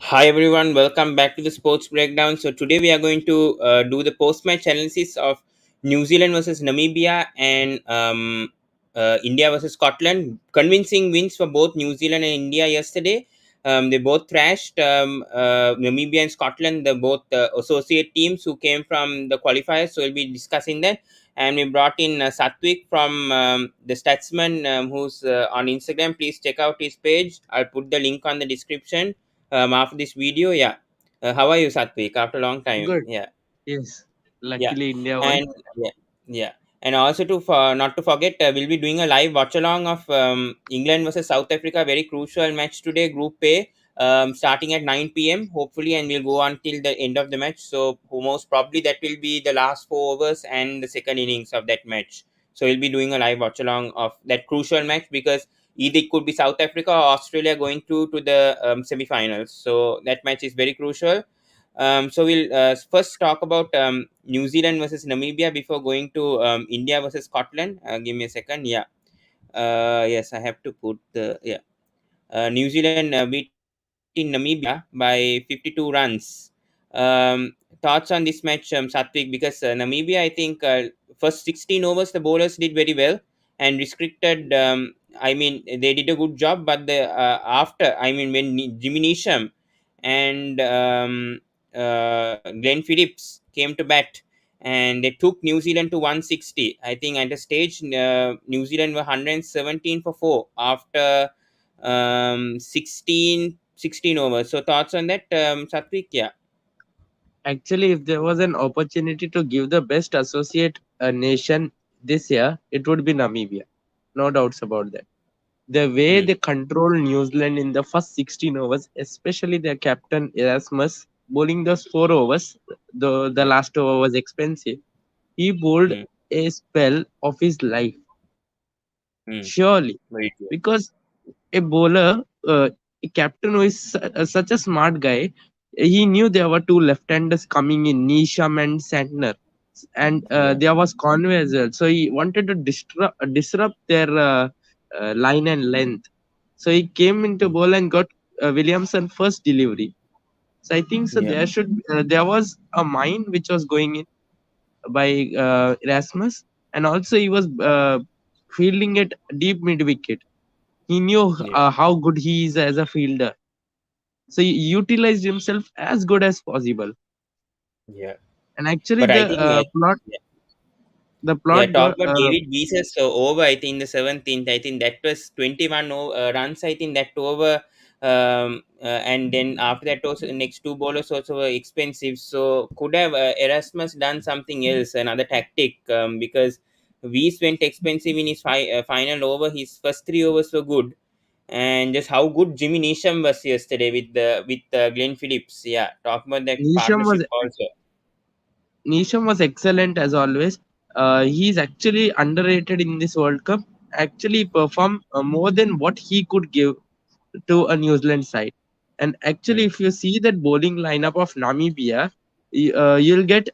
Hi everyone, welcome back to the Sports Breakdown. So today we are going to do the post-match analysis of New Zealand versus Namibia and India versus Scotland. Convincing wins for both New Zealand and India yesterday. They both thrashed Namibia and Scotland, the both associate teams who came from the qualifiers. So we'll be discussing that. And we brought in Satwik from the Statsman, who's on Instagram. Please check out his page. I'll put the link on the description after this video. Yeah. How are you, Satvik? After a long time. Good. Yeah. Yes. Yeah. Luckily, India won. And yeah. Yeah. And also to not to forget, we'll be doing a live watch along of England versus South Africa. Very crucial match today, Group A, starting at 9 p.m. hopefully, and we'll go until the end of the match. So most probably that will be the last 4 overs and the second innings of that match. So we'll be doing a live watch along of that crucial match because either it could be South Africa or Australia going to the semi-finals. So that match is very crucial. So we'll first talk about New Zealand versus Namibia before going to India versus Scotland. Give me a second. Yeah. Yes, I have to put the yeah. New Zealand beating Namibia by 52 runs. Thoughts on this match, Satvik? Because Namibia, I think, first 16 overs the bowlers did very well and restricted. I mean, they did a good job, but the after, I mean, when Jimmy Neesham and Glenn Phillips came to bat and they took New Zealand to 160. I think at a stage, New Zealand were 117 for 4 after 16 overs. So thoughts on that, Satvik? Yeah. Actually, if there was an opportunity to give the best associate nation this year, it would be Namibia. No doubts about that. The way Hmm. they control New Zealand in the first 16 overs, especially their captain Erasmus, bowling those 4 overs, the Yeah. last over was expensive. He bowled Hmm. a spell of his life, Hmm. surely. Very true. Because a bowler, a captain who is such a smart guy, he knew there were two left-handers coming in, Neesham and Santner, and Yeah. there was Conway as well. So he wanted to disrupt their line and length. So he came into Hmm. bowl and got Williamson first delivery. So I think so. Yeah. There was a mine which was going in by Erasmus, and also he was fielding it deep mid wicket. He knew Yeah. how good he is as a fielder, so he utilized himself as good as possible. Yeah. And actually, But I think yeah. the Yeah, plot talk got about David Weiss's over. I think in the 17th. I think that was 21 runs. I think that over, and then after that also the next two bowlers also were expensive. So could have Erasmus done something else, another tactic, because Weiss went expensive in his final over. His first 3 overs were good, and just how good Jimmy Neesham was yesterday with Glenn Phillips. Yeah, talk about that Neesham partnership was also. Neesham was excellent as always. He's actually underrated in this World Cup. Actually, performed more than what he could give to a New Zealand side. And actually, Hmm. if you see that bowling lineup of Namibia, you'll get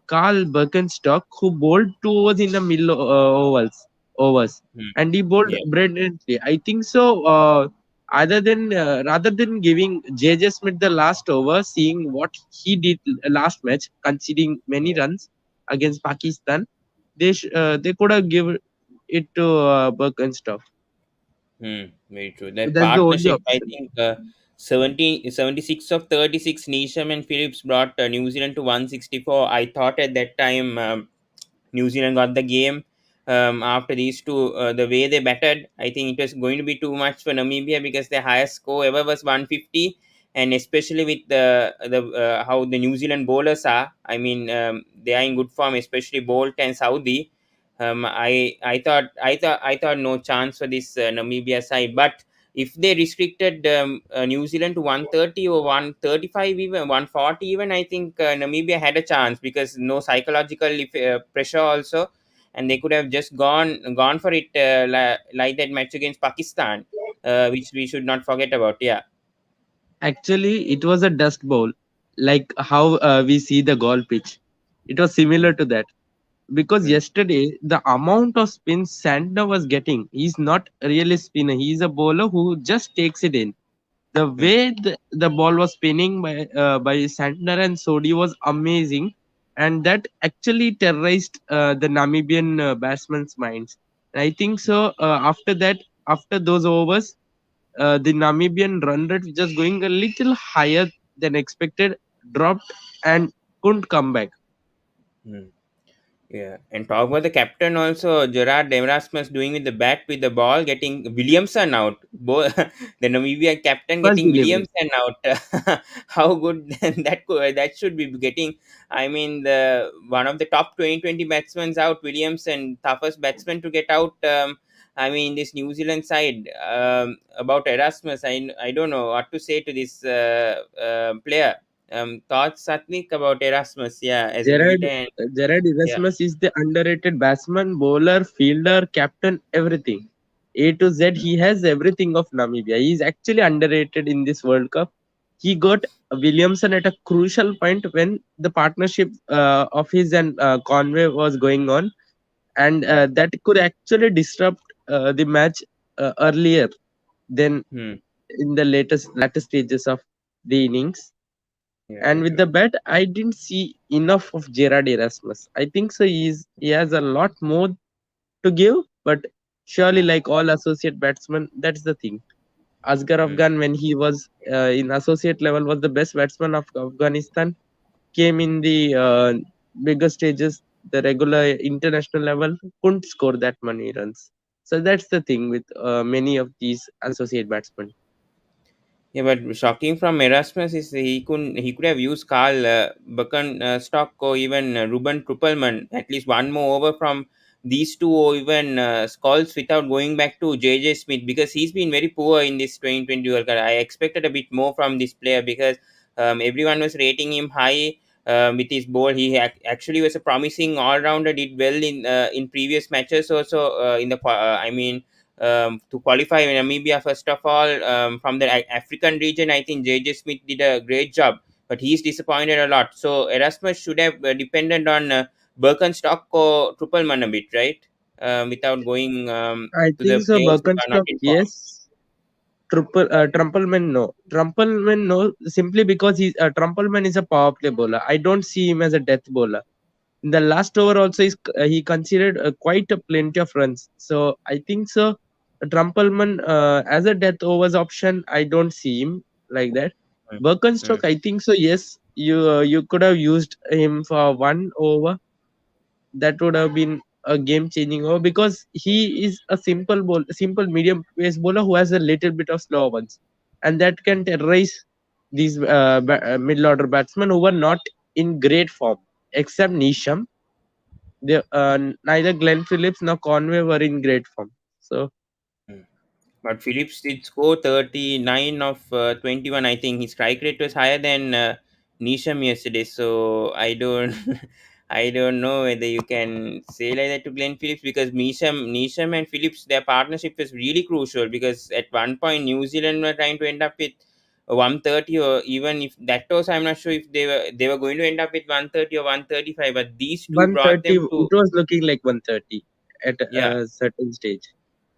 Carl Birkenstock who bowled 2 overs in the middle overs, Hmm. and he bowled Yeah. brilliantly. I think so. Rather than giving JJ Smith the last over, seeing what he did last match, conceding many Yeah. runs against Pakistan, they could have given it to Birkenstock. Very true. That That's the only partnership, I option. think, 76 of 36, Neesham and Phillips brought New Zealand to 164. I thought at that time New Zealand got the game after these two. The way they batted, I think it was going to be too much for Namibia because their highest score ever was 150. And especially with the how the New Zealand bowlers are, I mean, they are in good form, especially Bolt and Saudi. I thought no chance for this Namibia side. But if they restricted New Zealand to 130 or 135, even 140, even I think Namibia had a chance because no psychological pressure also, and they could have just gone for it like that match against Pakistan, which we should not forget about. Yeah. Actually, it was a dust bowl, like how we see the golf pitch. It was similar to that because Mm. yesterday the amount of spin Santner was getting, he's not really a spinner. He's a bowler who just takes it in. The mm, way the ball was spinning by Santner and Sodi was amazing, and that actually terrorized the Namibian batsmen's minds. And I think so. After that, after those overs, the Namibian run rate, which was going a little higher than expected, dropped and couldn't come back. mm. Yeah, and talk about the captain also, Gerard Erasmus doing with the bat with the ball, getting Williamson out. The Namibia captain First getting delivery. Williamson out. How good that should be getting. I mean, the one of the top 2020 batsmen out, Williamson, toughest batsman to get out. I mean, this New Zealand side about Erasmus. I don't know what to say to this player. Thoughts, Satnik, about Erasmus? Yeah, as a Gerard cricketer and Gerard yeah. Erasmus is the underrated batsman, bowler, fielder, captain, everything. A to Z, he has everything of Namibia. He is actually underrated in this World Cup. He got Williamson at a crucial point when the partnership of his and Conway was going on, and that could actually disrupt the match earlier than Hmm. in the latter stages of the innings. Yeah, And with true. the bat, I didn't see enough of Gerard Erasmus. I think so. He has a lot more to give, but surely, like all associate batsmen, that's the thing. Asghar Hmm. Afghan, when he was in associate level, was the best batsman of Afghanistan. Came in the bigger stages, the regular international level, couldn't score that many runs. So that's the thing with many of these associate batsmen. Yeah, but shocking from Erasmus is he could have used Carl Stock or even Ruben Truppelman at least one more over from these two or even Scholes without going back to JJ Smith because he's been very poor in this 2020 World Cup. I expected a bit more from this player because everyone was rating him high with his ball. He actually was a promising all rounder. Did well in previous matches also in the I mean to qualify in Namibia. First of all, from the African region, I think JJ Smith did a great job, but he's disappointed a lot. So Erasmus should have depended on Birkenstock or Truppelman a bit, right? Without going I to the think so. players who are not Birkenstock, in form. yes. Trumpelman, no. Trumpelman, no. Simply because Trumpelman is a power play bowler. I don't see him as a death bowler. In the last over, also, he considered quite a plenty of runs. So I think so. Trumpelman as a death overs option, I don't see him like that. Mm, Birkenstock, mm, I think so. Yes, you could have used him for one over. That would have been a game changing over because he is a simple medium pace bowler who has a little bit of slow ones, and that can terrorize these middle order batsmen who were not in great form except Neesham. Neither Glenn Phillips nor Conway were in great form. So mm. But Phillips did score 39 of 21. I think his strike rate was higher than Neesham yesterday. So I don't, I don't know whether you can say like that to Glenn Phillips because Neesham and Phillips, their partnership was really crucial because at one point New Zealand were trying to end up with 130 or even if that was I'm not sure if they were going to end up with 130 or 135. But these two brought 130, them it to was looking like 130 at yeah. a certain stage.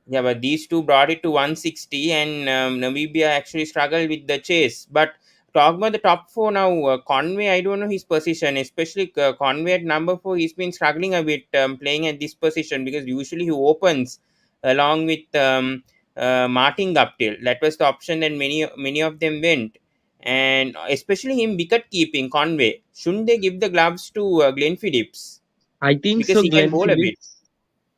Yeah, but these two brought it to 160, and Namibia actually struggled with the chase. But talk about the top four now. Conway, I don't know his position, especially Conway at number four. He's been struggling a bit playing at this position because usually he opens along with Martin Guptill. That was the option that many of them went, and especially him wicket keeping Conway. Shouldn't they give the gloves to Glenn Phillips I think because so, he can Glenn bowl a bit? Phillips.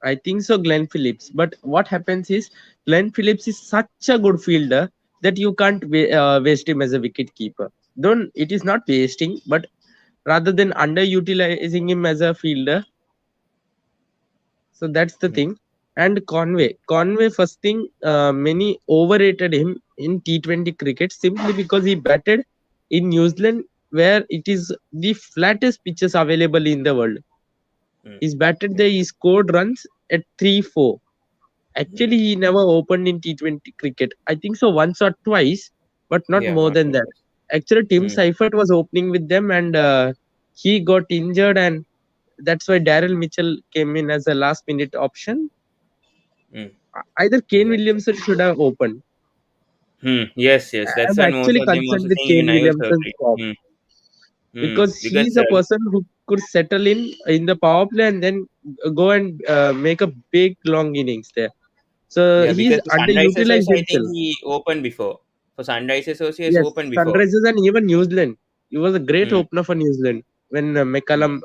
I think so, Glenn Phillips. But what happens is Glenn Phillips is such a good fielder that you can't waste him as a wicket keeper. Don't it is not wasting, but rather than underutilizing him as a fielder, so that's the Hmm, thing. And Conway, first thing, many overrated him in T20 cricket simply because he batted in New Zealand, where it is the flattest pitches available in the world. hmm, He's batted yeah, there, he scored runs at 3-4. hmm. Actually, he never opened in T20 cricket. I think so once or twice, but not Yeah, more once than or that. twice. Actually, Tim Hmm. Seifert was opening with them, and he got injured, and that's why Daryl Mitchell came in as a last-minute option. Mm, Either Kane exactly. Williamson should have opened. Yes, yes. That's I'm what most actually of them concerned also with saying. Even Kane I also Williamson's agree. form because Because he's a person who could settle in the power play and then go and make a big long innings there. So yeah, he's because for Sunrisers underutilized also, I think himself. he opened before. For Sunrisers also, he has Yes, opened before. Sunrisers and even New Zealand. He was a great Hmm. opener for New Zealand when Hmm. McCallum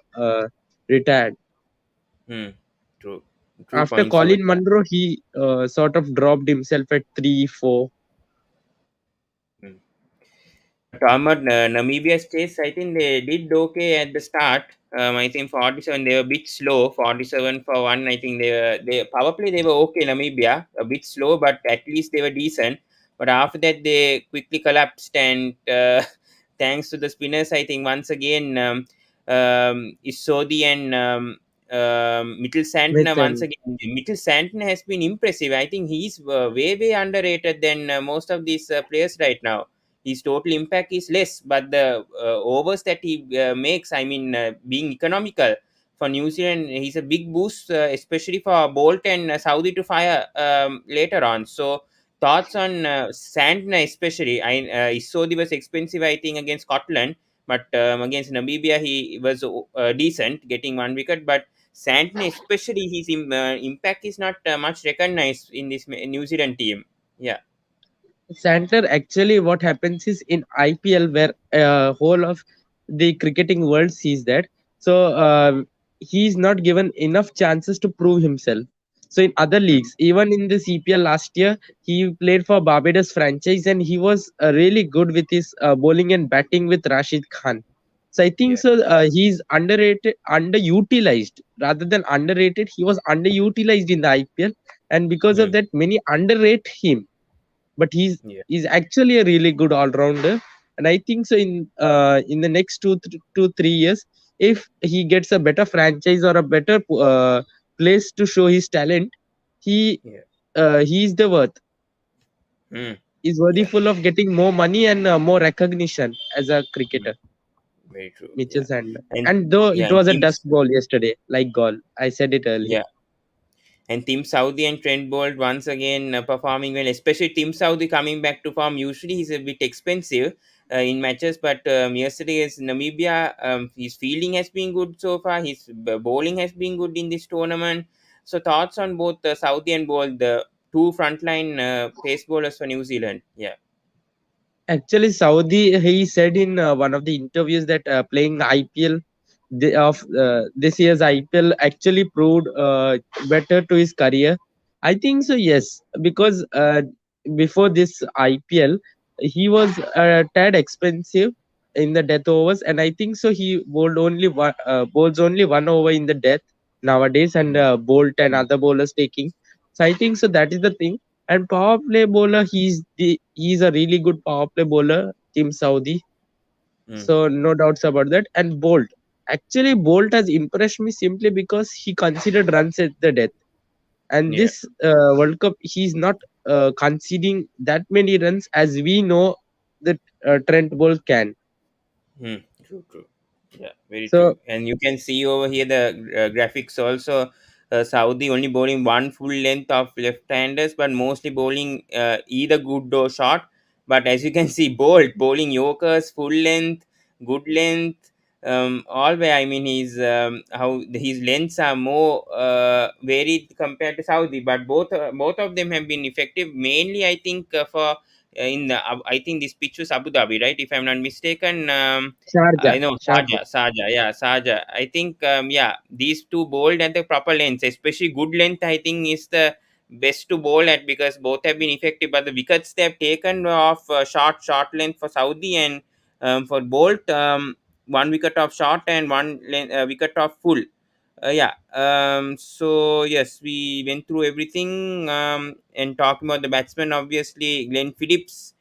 retired. Hmm. True. True After points over Colin there. Munro, he sort of dropped himself at 3-4. Hmm. Talmud, Namibia States, I think they did okay at the start. I think 47, they were a bit slow. 47 for 1, I think they power play, they were okay, Namibia. A bit slow, but at least they were decent. But after that, they quickly collapsed. And thanks to the spinners, I think once again, Isodi and Mitchell Santner, With once again, Mitchell Santner has been impressive. I think he's way, way underrated than most of these players right now. His total impact is less, but the overs that he makes, I mean, being economical for New Zealand, he's a big boost, especially for Bolt and Saudi to fire later on. So thoughts on Santner, especially. Isodi was expensive, I think, against Scotland, but against Namibia he was decent, getting 1 wicket. But Santner, especially, his impact is not much recognized in this New Zealand team. Yeah. Santner, actually, what happens is in IPL, where whole of the cricketing world sees that, so he's not given enough chances to prove himself. So in other leagues, even in the CPL last year, he played for Barbados franchise, and he was really good with his bowling and batting with Rashid Khan. So I think Yeah. so. He's underrated, underutilized rather than underrated. He was underutilized in the IPL, and because of Hmm. that, many underrate him, but Yeah. he's actually a really good all rounder. And I think so in the next 2 3 years, if he gets a better franchise or a better place to show his talent, he Yeah. he's the worth Mm, is worthy yeah, full of getting more money and more recognition as a mm, cricketer. very true. Mitchell Yeah, Sandler. and And though yeah, it and was a dust teams, ball yesterday, like goal, I said it earlier. yeah, and Team Saudi and Trent Bolt once again performing well. Especially Team Saudi coming back to form. Usually he's a bit expensive in matches, but yesterday is Namibia. His fielding has been good so far. His bowling has been good in this tournament. So thoughts on both Saudi and Bolt, the two frontline pace bowlers for New Zealand. Yeah. Actually, Saudi, he said in one of the interviews that playing IPL this year's IPL actually proved better to his career. I think so, yes, because before this IPL, he was a tad expensive in the death overs, and I think so. He bowls only 1 over in the death nowadays, and Mm, Bolt and mm, other bowlers taking. So I think so. That is the thing. And power play bowler, he's a really good power play bowler, Team Saudi. mm, So no doubts about that. And Bolt, actually, Bolt has impressed me simply because he considered runs at the death. And yeah. this World Cup, he's not conceding that many runs as we know that Trent Bolt can. Hmm. True, true. Yeah, very So true. And you can see over here the graphics also. Saudi only bowling one full length of left-handers, but mostly bowling either good or short. But as you can see, Bolt bowling Yorkers full length, good length, all where. I mean, how his lengths are more varied compared to Saudi. But both of them have been effective. Mainly, I think for in the, I think this pitch was Abu Dhabi, right? If I'm not mistaken. I Sharjah, know Sharjah. Saja, yeah, Saja. I think, yeah, these two bowled at the proper lengths, especially good length. I think is the best to bowl at because both have been effective. But the wickets they have taken off short length for Saudi and for Bolt, 1 wicket of short and wicket of full. Yeah. So yes, we went through everything and talking about the batsman. Obviously, Glenn Phillips,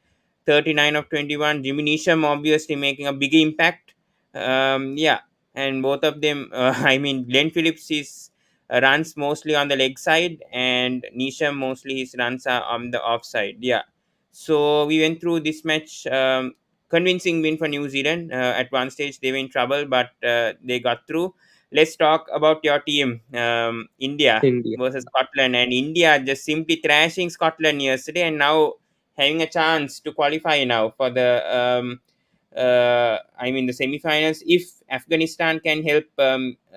39 of 21. Jimmy Neesham obviously making a big impact. Yeah, and both of them. I mean, Glenn Phillips is runs mostly on the leg side, and Neesham mostly his runs are on the off side. Yeah. So we went through this match. Convincing win for New Zealand. At one stage they were in trouble, but they got through. Let's talk about your team, India India. versus Scotland, and India just simply thrashing Scotland yesterday, and now having a chance to qualify now for the I mean the semifinals if Afghanistan can help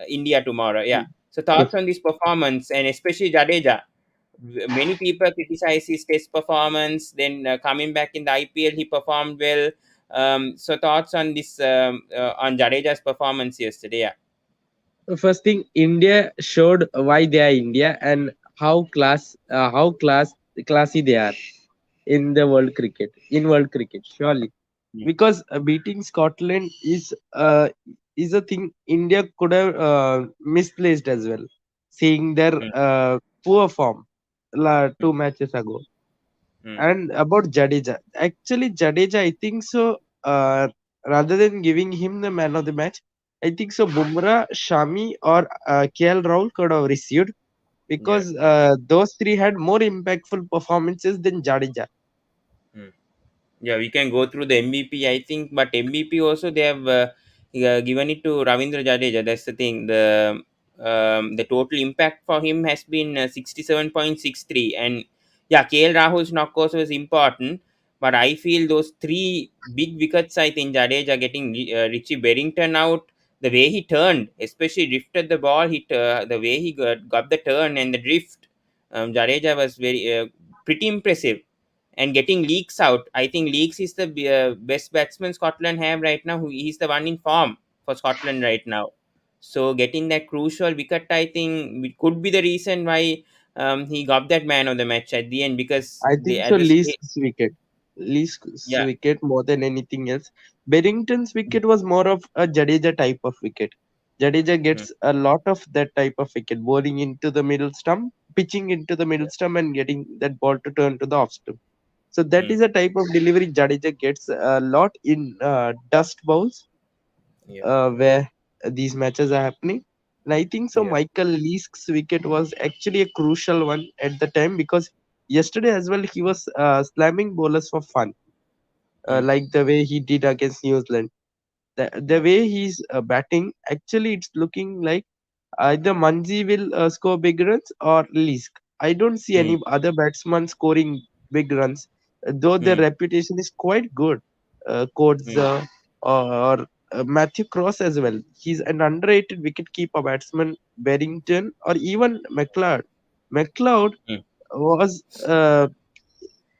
India tomorrow. Yeah. So Yes. thoughts on this performance and especially Jadeja. Many people criticize his test performance. Then coming back in the IPL, he performed well. So thoughts on this on Jadeja's performance yesterday? Yeah. First thing, India showed why they are India and how classy they are in the world cricket, surely. Mm, Because beating Scotland is a thing India could have misplaced as well, seeing their mm, poor form mm, 2 matches ago. mm. And about Jadeja, actually Jadeja, I think so. Rather than giving him the man of the match, I think so. Bumrah, Shami, or KL Rahul could have received Yeah. because those three had more impactful performances than Jadeja. Mm. Yeah, we can go through the MVP, I think, but MVP also they have given it to Ravindra Jadeja. That's the thing. The total impact for him has been 67.63, and yeah, KL Rahul's knock also was important, but I feel those three big wickets. I think Jadeja getting Richie Berrington out. The way he turned, especially drifted the ball, the way he got the turn and the drift. Jadeja was very pretty impressive and getting leaks out. I think leaks is the best batsman Scotland have right now. He's the one in form for Scotland right now. So getting that crucial wicket, I think, could be the reason why he got that man of the match at the end because I they think at so. the Least's yeah. wicket more than anything else. Berrington's wicket was more of a Jadeja type of wicket. Jadeja Mm, gets a lot of that type of wicket, bowling into the middle stump, pitching into the middle stump, and getting that ball to turn to the off stump. So that mm, is a type of delivery Jadeja gets a lot in dust bowls yeah. where these matches are happening. And I think so. Yeah. Michael Leask's wicket was actually a crucial one at the time because yesterday as well he was slamming bowlers for fun, Mm, like the way he did against New Zealand. The yeah. way he's batting, actually, it's looking like either Manji will score big runs or Leask. I don't see Mm, any other batsman scoring big runs, though their mm, reputation is quite good. Coates mm, or Matthew Cross as well. He's an underrated wicketkeeper batsman. Barrington or even McLeod. McLeod mm, was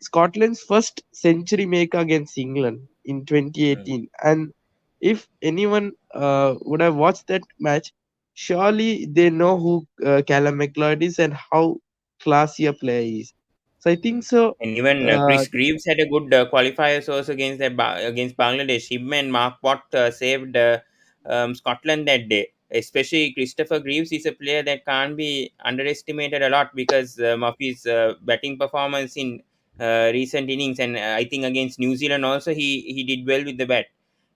Scotland's first century maker against England in mm. 2018. And if anyone would have watched that match, surely they know who Callum McLeod is and how classy a player he is. So I think Mm. so. And even Uh, Chris Greaves had a good qualifiers also against against Bangladesh. Him and Mark Watt saved Scotland that day. Especially Christopher Greaves is a player that can't be underestimated a lot because of his batting performance in recent innings, and I think against New Zealand also he did well with the bat.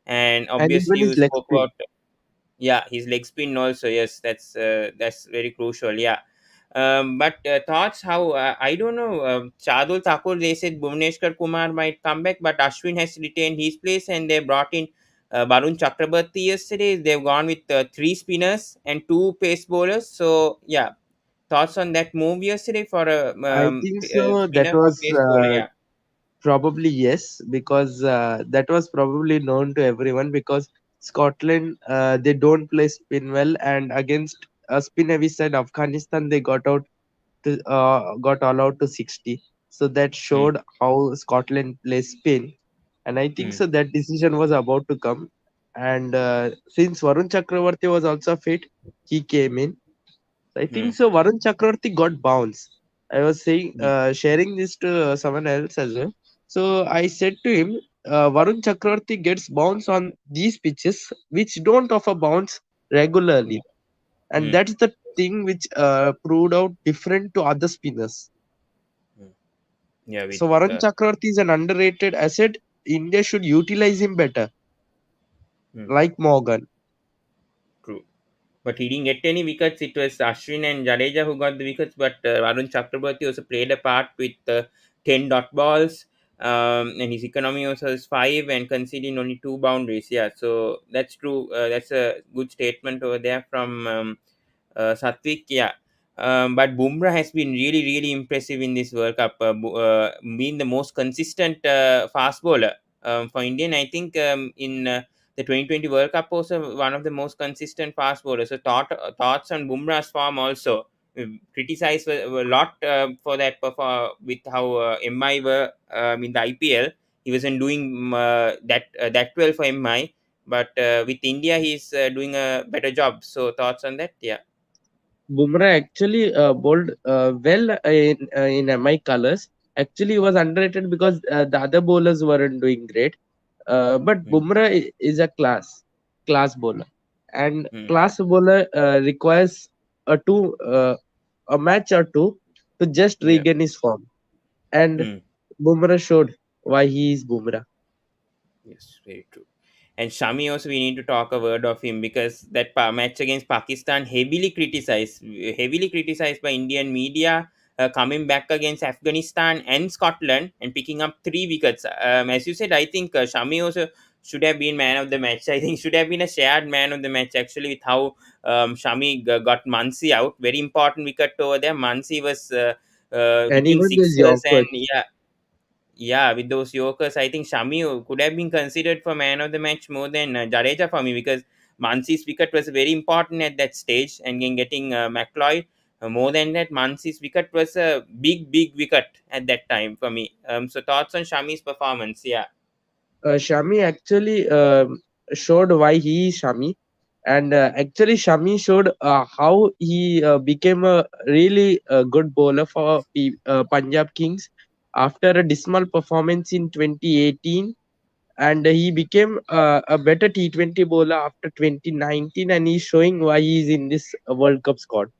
And and obviously even you his leg spoke spin. about yeah, his leg spin also. Yes, that's very crucial. Yeah. But thoughts how I don't know. Shardul Thakur, they said Bhuvneshwar Kumar might come back, but Ashwin has retained his place, and they brought in Barun Chakrabarti yesterday. They've gone with three spinners and two pace bowlers. So yeah, thoughts on that move yesterday for a I think so. That spinner or was pace bowler? Yeah. probably yes, because that was probably known to everyone because Scotland they don't play spin well, and against a spin heavy side Afghanistan they got allowed to 60. So that Mm, showed how Scotland plays spin, and I think mm, so that decision was about to come. And since Varun Chakravarti was also fit, he came in. I think mm, so. Varun Chakravarti got bounce. I was saying, mm, sharing this to someone else as well. So I said to him, Varun Chakravarti gets bounce on these pitches which don't offer bounce regularly, and mm, that's the thing which proved out different to other spinners. mm. Yeah, with So Varun Chakravarti is an underrated asset. India should utilize him better, mm, like Morgan. true. But he didn't get any wickets. It was Ashwin and Jadeja who got the wickets, but Varun Chakraborty also played a part with 10 dot balls. And his economy also is 5 and conceding only 2 boundaries. Yeah, so that's true. That's a good statement over there from Satvik. Yeah. But Bumrah has been really, really impressive in this World Cup, being the most consistent fast bowler for Indian. I think in the 2020 World Cup also one of the most consistent fast bowlers. So thoughts on Bumrah's form also. Criticized a lot for that with how MI were in the IPL. He wasn't doing that well for MI, but with India he's doing a better job. So thoughts on that? Yeah. Bumrah actually bowled well in MI colors. Actually, he was underrated because the other bowlers weren't doing great. But Mm, Bumrah is a class bowler, and mm, class bowler requires a match or two to just yeah. regain his form. And Mm. Bumrah showed why he is Bumrah. Yes, very true. And Shami also, we need to talk a word of him because that match against Pakistan heavily criticized by Indian media, coming back against Afghanistan and Scotland and picking up 3 wickets. As you said, I think Shami also should have been man of the match. I think should have been a shared man of the match actually with how Shami got Mansi out. Very important wicket over there. Mansi was And hitting even those sixes and Yorkers, yeah, yeah, with those Yorkers, I think Shami could have been considered for man of the match more than Jadeja for me because Mansi's wicket was very important at that stage, and in getting McLeod. More than that, Mansi's wicket was a big wicket at that time for me. So thoughts on Shami's performance? Yeah. Shami actually showed why he is Shami, and actually Shami showed how he became a really good bowler for Punjab Kings after a dismal performance in 2018, and he became a better T20 bowler after 2019, and he's showing why he is in this World Cup squad.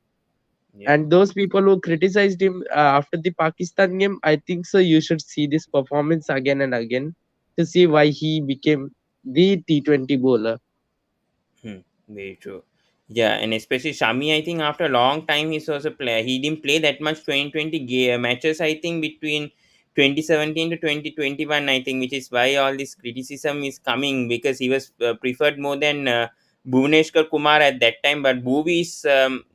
Yeah. And those people who criticized him after the Pakistan game, I think so. You should see this performance again and again to see why he became the T20 bowler. Hmm, very true. Yeah, and especially Shami, I think after a long time he's also play. He didn't play that much 2020 matches. I think between 2017 to 2021. I think which is why all this criticism is coming because he was preferred more than Bhuvneshwar Kumar at that time. But Bhuvi is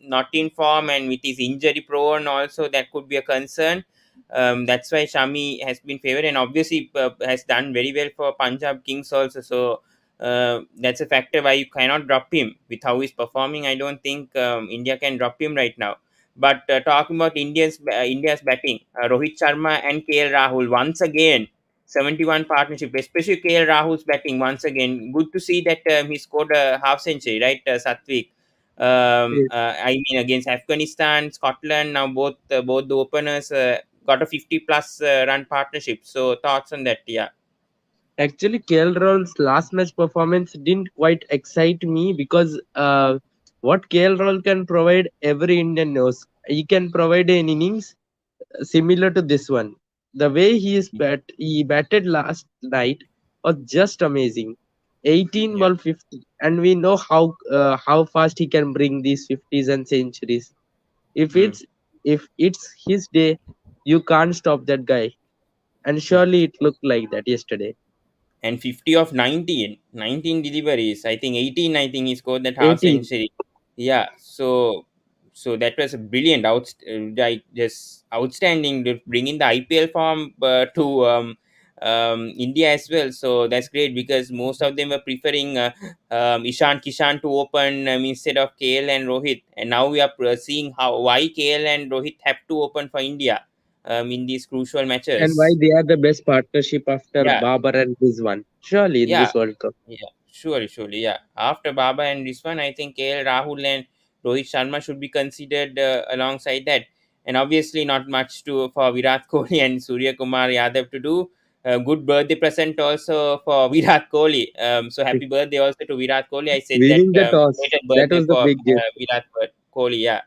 not in form and with his injury prone also that could be a concern. That's why Shami has been favored and obviously has done very well for Punjab Kings also. So that's a factor why you cannot drop him with how he's performing. I don't think India can drop him right now. But talking about India's batting, Rohit Sharma and KL Rahul once again 71 partnership, especially KL Rahul's batting once again. Good to see that he scored a half century, right, Satvik? Yes. I mean against Afghanistan, Scotland. Now both the openers got a 50 plus run partnership. So thoughts on that? Yeah. Actually, KL Rahul's last match performance didn't quite excite me because what KL Rahul can provide, every Indian knows. He can provide an innings similar to this one. The way he batted last night was just amazing. 18 Yeah. ball 50, and we know how fast he can bring these 50s and centuries. If Hmm. it's his day, you can't stop that guy. And Hmm. surely it looked like that yesterday. And 50 of 19 deliveries. I think 18, I think he scored that half 18. century. Yeah, so that was a brilliant like just outstanding to bring in the IPL form to India as well. So that's great because most of them were preferring Ishan Kishan to open instead of KL and Rohit, and now we are seeing how why KL and Rohit have to open for India in these crucial And why matches. they are the best partnership after Yeah, Babar and Rizwan. Surely in yeah, this World Cup. yeah, surely, yeah. After Baba and this one, I think KL Rahul and Rohit Sharma should be considered alongside that. And obviously, not much to for Virat Kohli and Surya Kumar Yadav to do. Good birthday present also for Virat Kohli. So happy birthday also to Virat Kohli. I said that Winning the toss. later That birthday was the for big gift. Kohli. Yeah.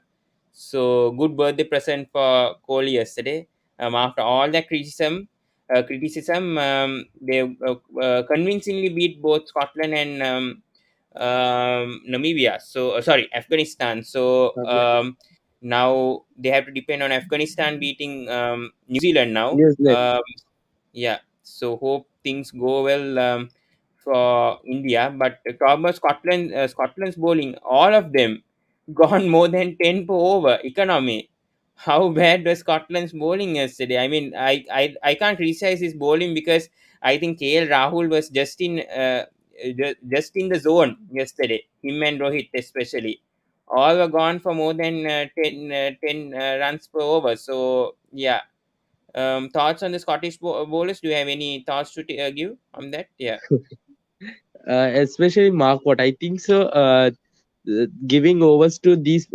So good birthday present for Kohli yesterday. After all the criticism, they convincingly beat both Scotland and Namibia. So sorry, Afghanistan. So now they have to depend on Afghanistan beating New Zealand now. New Zealand. Yeah. So hope things go well for India. But talk about Scotland's bowling, all of them gone more than 10 per over economy. How bad was Scotland's bowling yesterday? I mean, I can't criticize his bowling because I think KL Rahul was just in the zone yesterday. Him and Rohit especially. All were gone for more than 10 runs per over. So, yeah. Thoughts on the Scottish bowlers? Do you have any thoughts to give on that? Yeah. Especially Mark Watt. I think so. Giving overs to these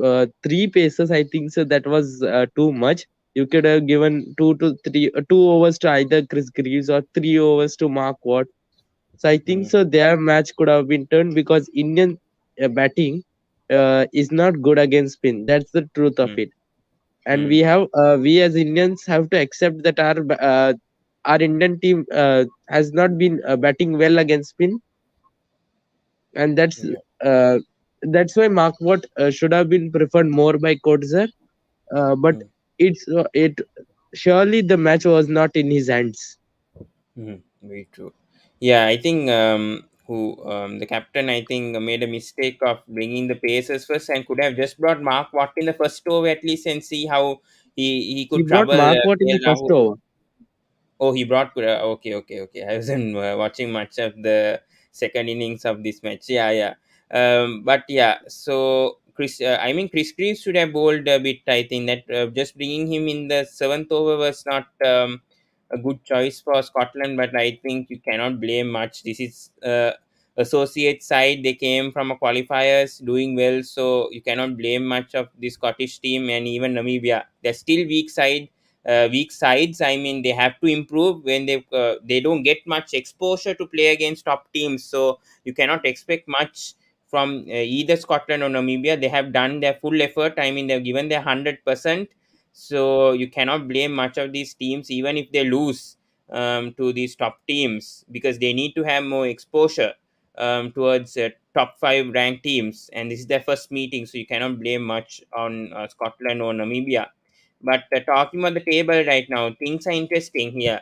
three paces, I think so that was too much. You could have given 2 overs to either Chris Greaves or 3 overs to Mark Watt. So I think Mm, so their match could have been turned because Indian batting is not good against spin. That's the truth of mm, it. And mm, we as Indians have to accept that our Indian team has not been batting well against spin, and yeah. uh, that's why Mark Watt should have been preferred more by Kotzer. But Mm. it surely the match was not in his hands. Very true. Yeah, I think the captain I think made a mistake of bringing the Pacers first and could have just brought Mark Watt in the first over at least and see how he He could brought trouble Mark Watt in KL the first Rahul. over. Oh, he brought. Okay. I wasn't watching much of the second innings of this match. Yeah, yeah. But yeah. So Chris Greaves should have bowled a bit. I think that just bringing him in the seventh over was not a good choice for Scotland. But I think you cannot blame much. This is associate side. They came from a qualifiers doing well, so you cannot blame much of the Scottish team and even Namibia. They're still weak sides. I mean, they have to improve when they don't get much exposure to play against top teams. So you cannot expect much from either Scotland or Namibia. They have done their full effort. I mean, they've given their 100%. So you cannot blame much of these teams, even if they lose to these top teams, because they need to have more exposure towards top five ranked teams. And this is their first meeting, so you cannot blame much on Scotland or Namibia. But talking about the table right now, things are interesting here.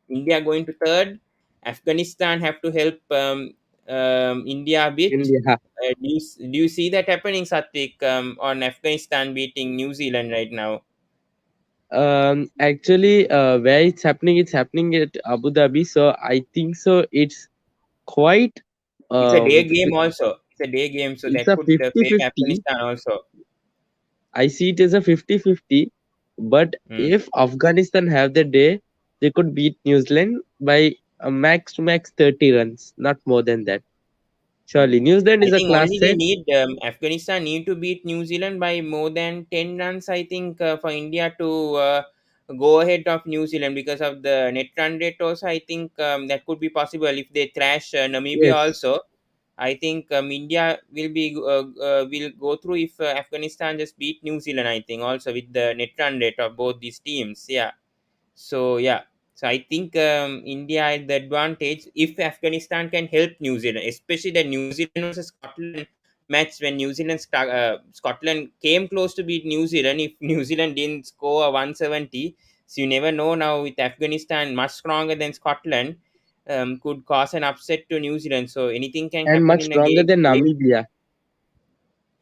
India going to third. Afghanistan have to help India a bit. India. Do you see that happening, Satvik, on Afghanistan beating New Zealand right now? Actually, where it's happening at Abu Dhabi. So I think so. It's quite. It's a day Um, game also. It's a day game, so it's that a could favor 50-50. Afghanistan also. I see it as a 50-50. But Hmm. if Afghanistan have the day, they could beat New Zealand by a max to max 30 runs, not more than that. Hmm. Surely, New Zealand I is a think class only they set. need Afghanistan need to beat New Zealand by more than 10 runs. I think for India to go ahead of New Zealand because of the net run rate. Also, I think that could be possible if they thrash Namibia. Yes, Also, I think India will go through if Afghanistan just beat New Zealand. I think also with the net run rate of both these teams. Yeah. So yeah, so I think India has the advantage if Afghanistan can help New Zealand, especially the New Zealand versus Scotland match when Scotland came close to beat New Zealand. If New Zealand didn't score a 170, so you never know now with Afghanistan much stronger than Scotland, could cause an upset to New Zealand. So anything can and happen much in a stronger than game. Namibia.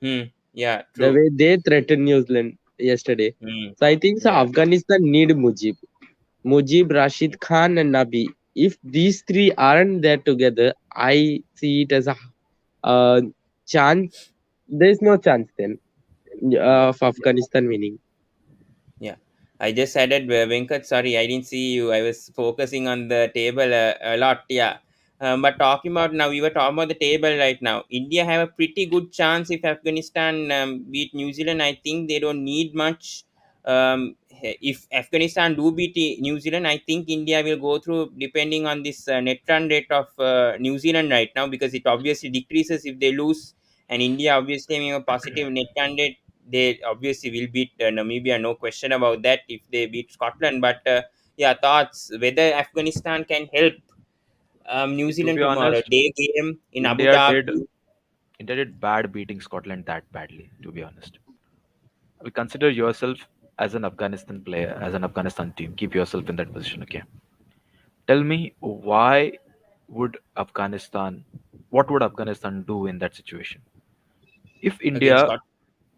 Hmm. Yeah. The True. way they threatened New Zealand yesterday. Hmm. So I think so. Yeah. Afghanistan need Mujib, Rashid Khan, and Nabi. If these three aren't there together, I see it as a uh, chance. There is no chance then Yeah. of Afghanistan winning. Yeah, I just added Venkat. Sorry, I didn't see you. I was focusing on the table a lot. Yeah, but talking about now, we were talking about the table right now. India have a pretty good chance if Afghanistan beat New Zealand. I think they don't need much. If Afghanistan do beat New Zealand, I think India will go through depending on this net run rate of New Zealand right now because it obviously decreases if they lose, and India obviously having a positive net run rate they obviously will beat Namibia, no question about that if they beat Scotland. But yeah, thoughts whether Afghanistan can help New To Zealand be tomorrow? honest, Day game in Abu India did Dhabi. India did bad beating Scotland that badly. To be honest, we consider yourself as an Afghanistan player, as an Afghanistan team. Keep yourself in that position. Okay, tell me why would Afghanistan? What would Afghanistan do in that situation? If Against India Scotland.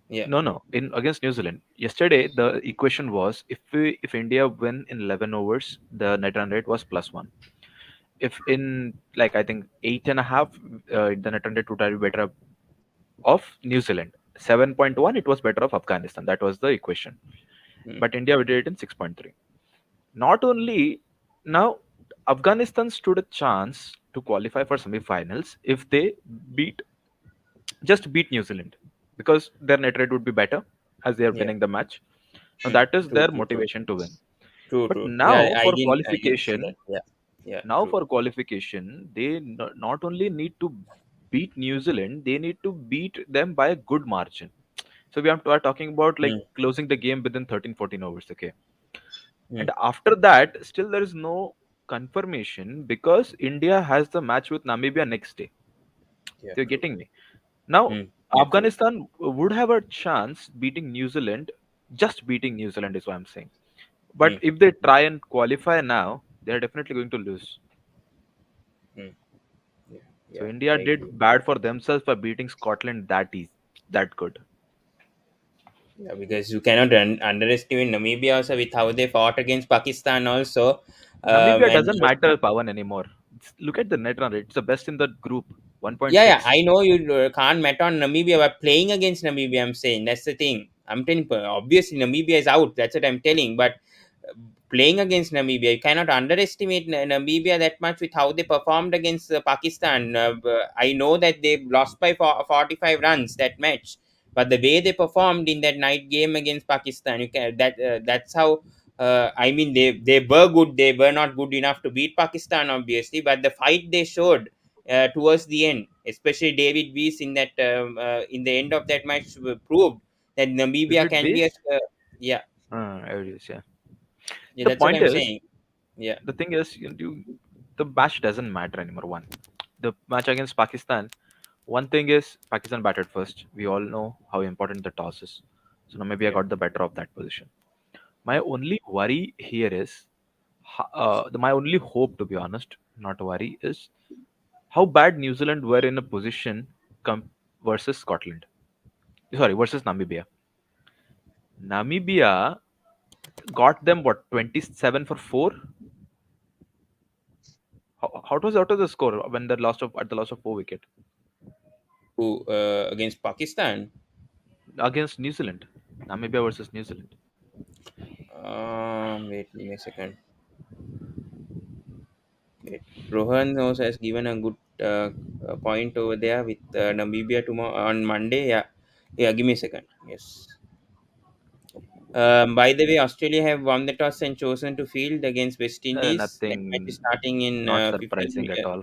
Yeah. No, no. In against New Zealand yesterday, the equation was if India win in 11 overs, the net run rate was +1. If in like I think 8.5, the net run rate would have been better of New Zealand. 7.1, it was better of Afghanistan. That was the equation. Mm. But India did it in 6.3. Not only now, Afghanistan stood a chance to qualify for semi-finals if they beat just beat New Zealand because their net rate would be better as they are Yeah. winning the match. Now Mm. that is True. their True. True. motivation to win. True. But True. Yeah. now for I didn't see that. qualification, Yeah. Yeah. now True. for qualification, they not only need to beat New Zealand, they need to beat them by a good margin. So are talking about like Mm. closing the game within 13, 14 overs. Okay. Mm. And after that, still there is no confirmation because India has the match with Namibia next day. Yeah. You're True. getting me. Now, Mm. Yeah. True. Afghanistan would have a chance beating New Zealand, just beating New Zealand is what I'm saying. But Mm. if they try and qualify now, they're definitely going to lose. Mm. Yeah. So Yeah. India I did agree. bad for themselves by beating Scotland that easy, that good. Yeah, because you cannot underestimate Namibia also with how they fought against Pakistan also. Namibia And doesn't matter Pawan anymore. Look at the net run rate. It's the best in the group, yeah, yeah, 1.6. I know you can't bet on Namibia, but playing against Namibia, I'm saying that's the thing. I'm telling, obviously Namibia is out. That's what I'm telling. But playing against Namibia, you cannot underestimate Namibia that much with how they performed against Pakistan. I know that they lost by 45 runs that match, but the way they performed in that night game against Pakistan, you can that's how. I mean, they were good. They were not good enough to beat Pakistan, obviously, but the fight they showed towards the end, especially David Weiss in the end of that match proved that Namibia David can be a Weiss? yeah, It is, yeah. yeah, The that's what point I'm is, saying. Yeah. the thing is, the match doesn't matter anymore. One, the match against Pakistan. One thing is Pakistan batted first. We all know how important the toss is. So Namibia Yeah. got the better of that position. My only worry here is, my only hope, to be honest, not worry, is how bad New Zealand were in a position versus Scotland. Sorry, versus Namibia. Namibia got them what 27 for 4. How was out of the score when the lost of at the loss of 4 wicket Who against Pakistan? against New Zealand? Namibia versus New Zealand. Wait, give me a second. Wait. Rohan also has given a good point over there with Namibia tomorrow on Monday. Yeah, yeah. Give me a second. Yes. By the way, Australia have won the toss and chosen to field against West Indies. That match is Nothing, starting in not 15. surprising at all.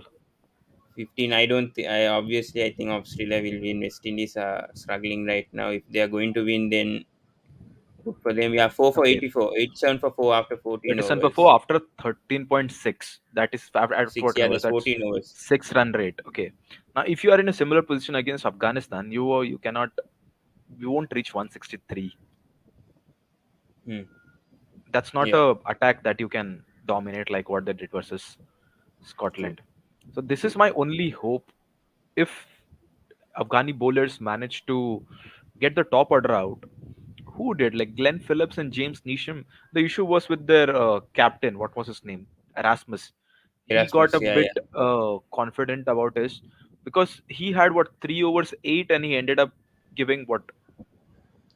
15. I don't. I obviously I think Australia will win. West Indies are struggling right now. If they are going to win, then good for them. Yeah, 4 for Okay, 84. 87 for 4 after 14 87 for overs. 4 after 13.6. That is after 6. 14 Yeah, overs. that's That's 14 overs. 6 run rate. Okay. Now, if you are in a similar position against Afghanistan, you cannot, you won't reach 163. Hmm. That's not Yeah, a attack that you can dominate like what they did versus true, Scotland. So this is true. my only hope. If Afghani bowlers manage to get the top order out, who did like Glenn Phillips and James Neesham? The issue was with their captain. What was his name? Erasmus. He got a Erasmus. Yeah, bit yeah. confident about his because he had what 3 overs 8 and he ended up giving what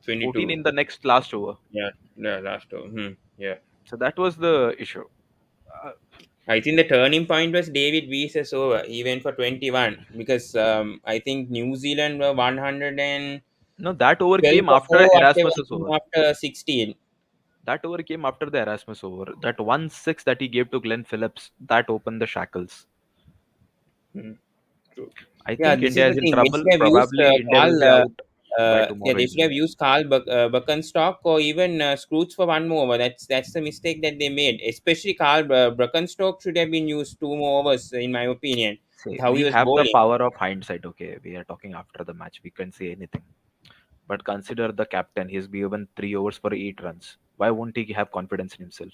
14 22. in the next last over. Yeah, yeah, last over. Yeah. So that was the issue. Uh, I think the turning point was David Weiss's over. He went for 21 because I think New Zealand were 112 no, that over came for after 4 after, I Erasmus's think, over. after 16. That over came after the Erasmus over. That 1-6 that he gave to Glenn Phillips that opened the shackles. Hmm. True. I Yeah, think this is India the is in thing. They trouble. should have used Probably India will Carl. be out by Yeah, tomorrow they should evening. have used Buckenstock or even Scrooge for one more over. That's the mistake that they made. Especially Carl Buckenstock should have been used 2 more overs, in my opinion, with See, how he we was have the bowling. power of hindsight. Okay, we are talking after the match. We can say anything. But consider the captain. He's given 3 overs for 8 runs. Why won't he have confidence in himself?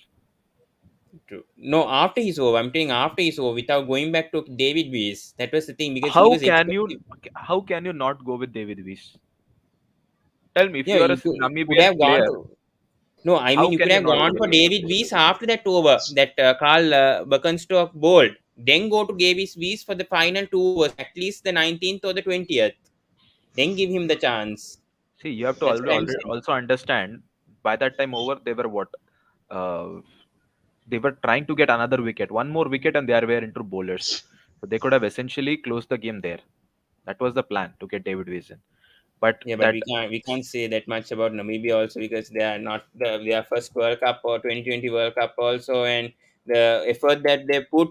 True. No, after his over, I'm saying after his over, without going back to David Weiss. That was the thing because he How was can expensive. you? How can you not go with David Weiss? Tell me, if Yeah, you are a you could Namibian have gone player, to. No, I how mean you can could you have not go gone to the for game? David Weiss after that over. That Carl Birkenstock bowled. Then go to Davis Weiss for the final 2 overs, at least the 19th or the 20th. Then give him the chance. See, you have to That's what I'm already saying. also understand. By that time over, they were what? Uh, they were trying to get another wicket, one more wicket, and they were into bowlers. So they could have essentially closed the game there. That was the plan to get David Weiss in. But Yeah, but that we can't say that much about Namibia also because they are not their first World Cup or 2020 World Cup also, and the effort that they put,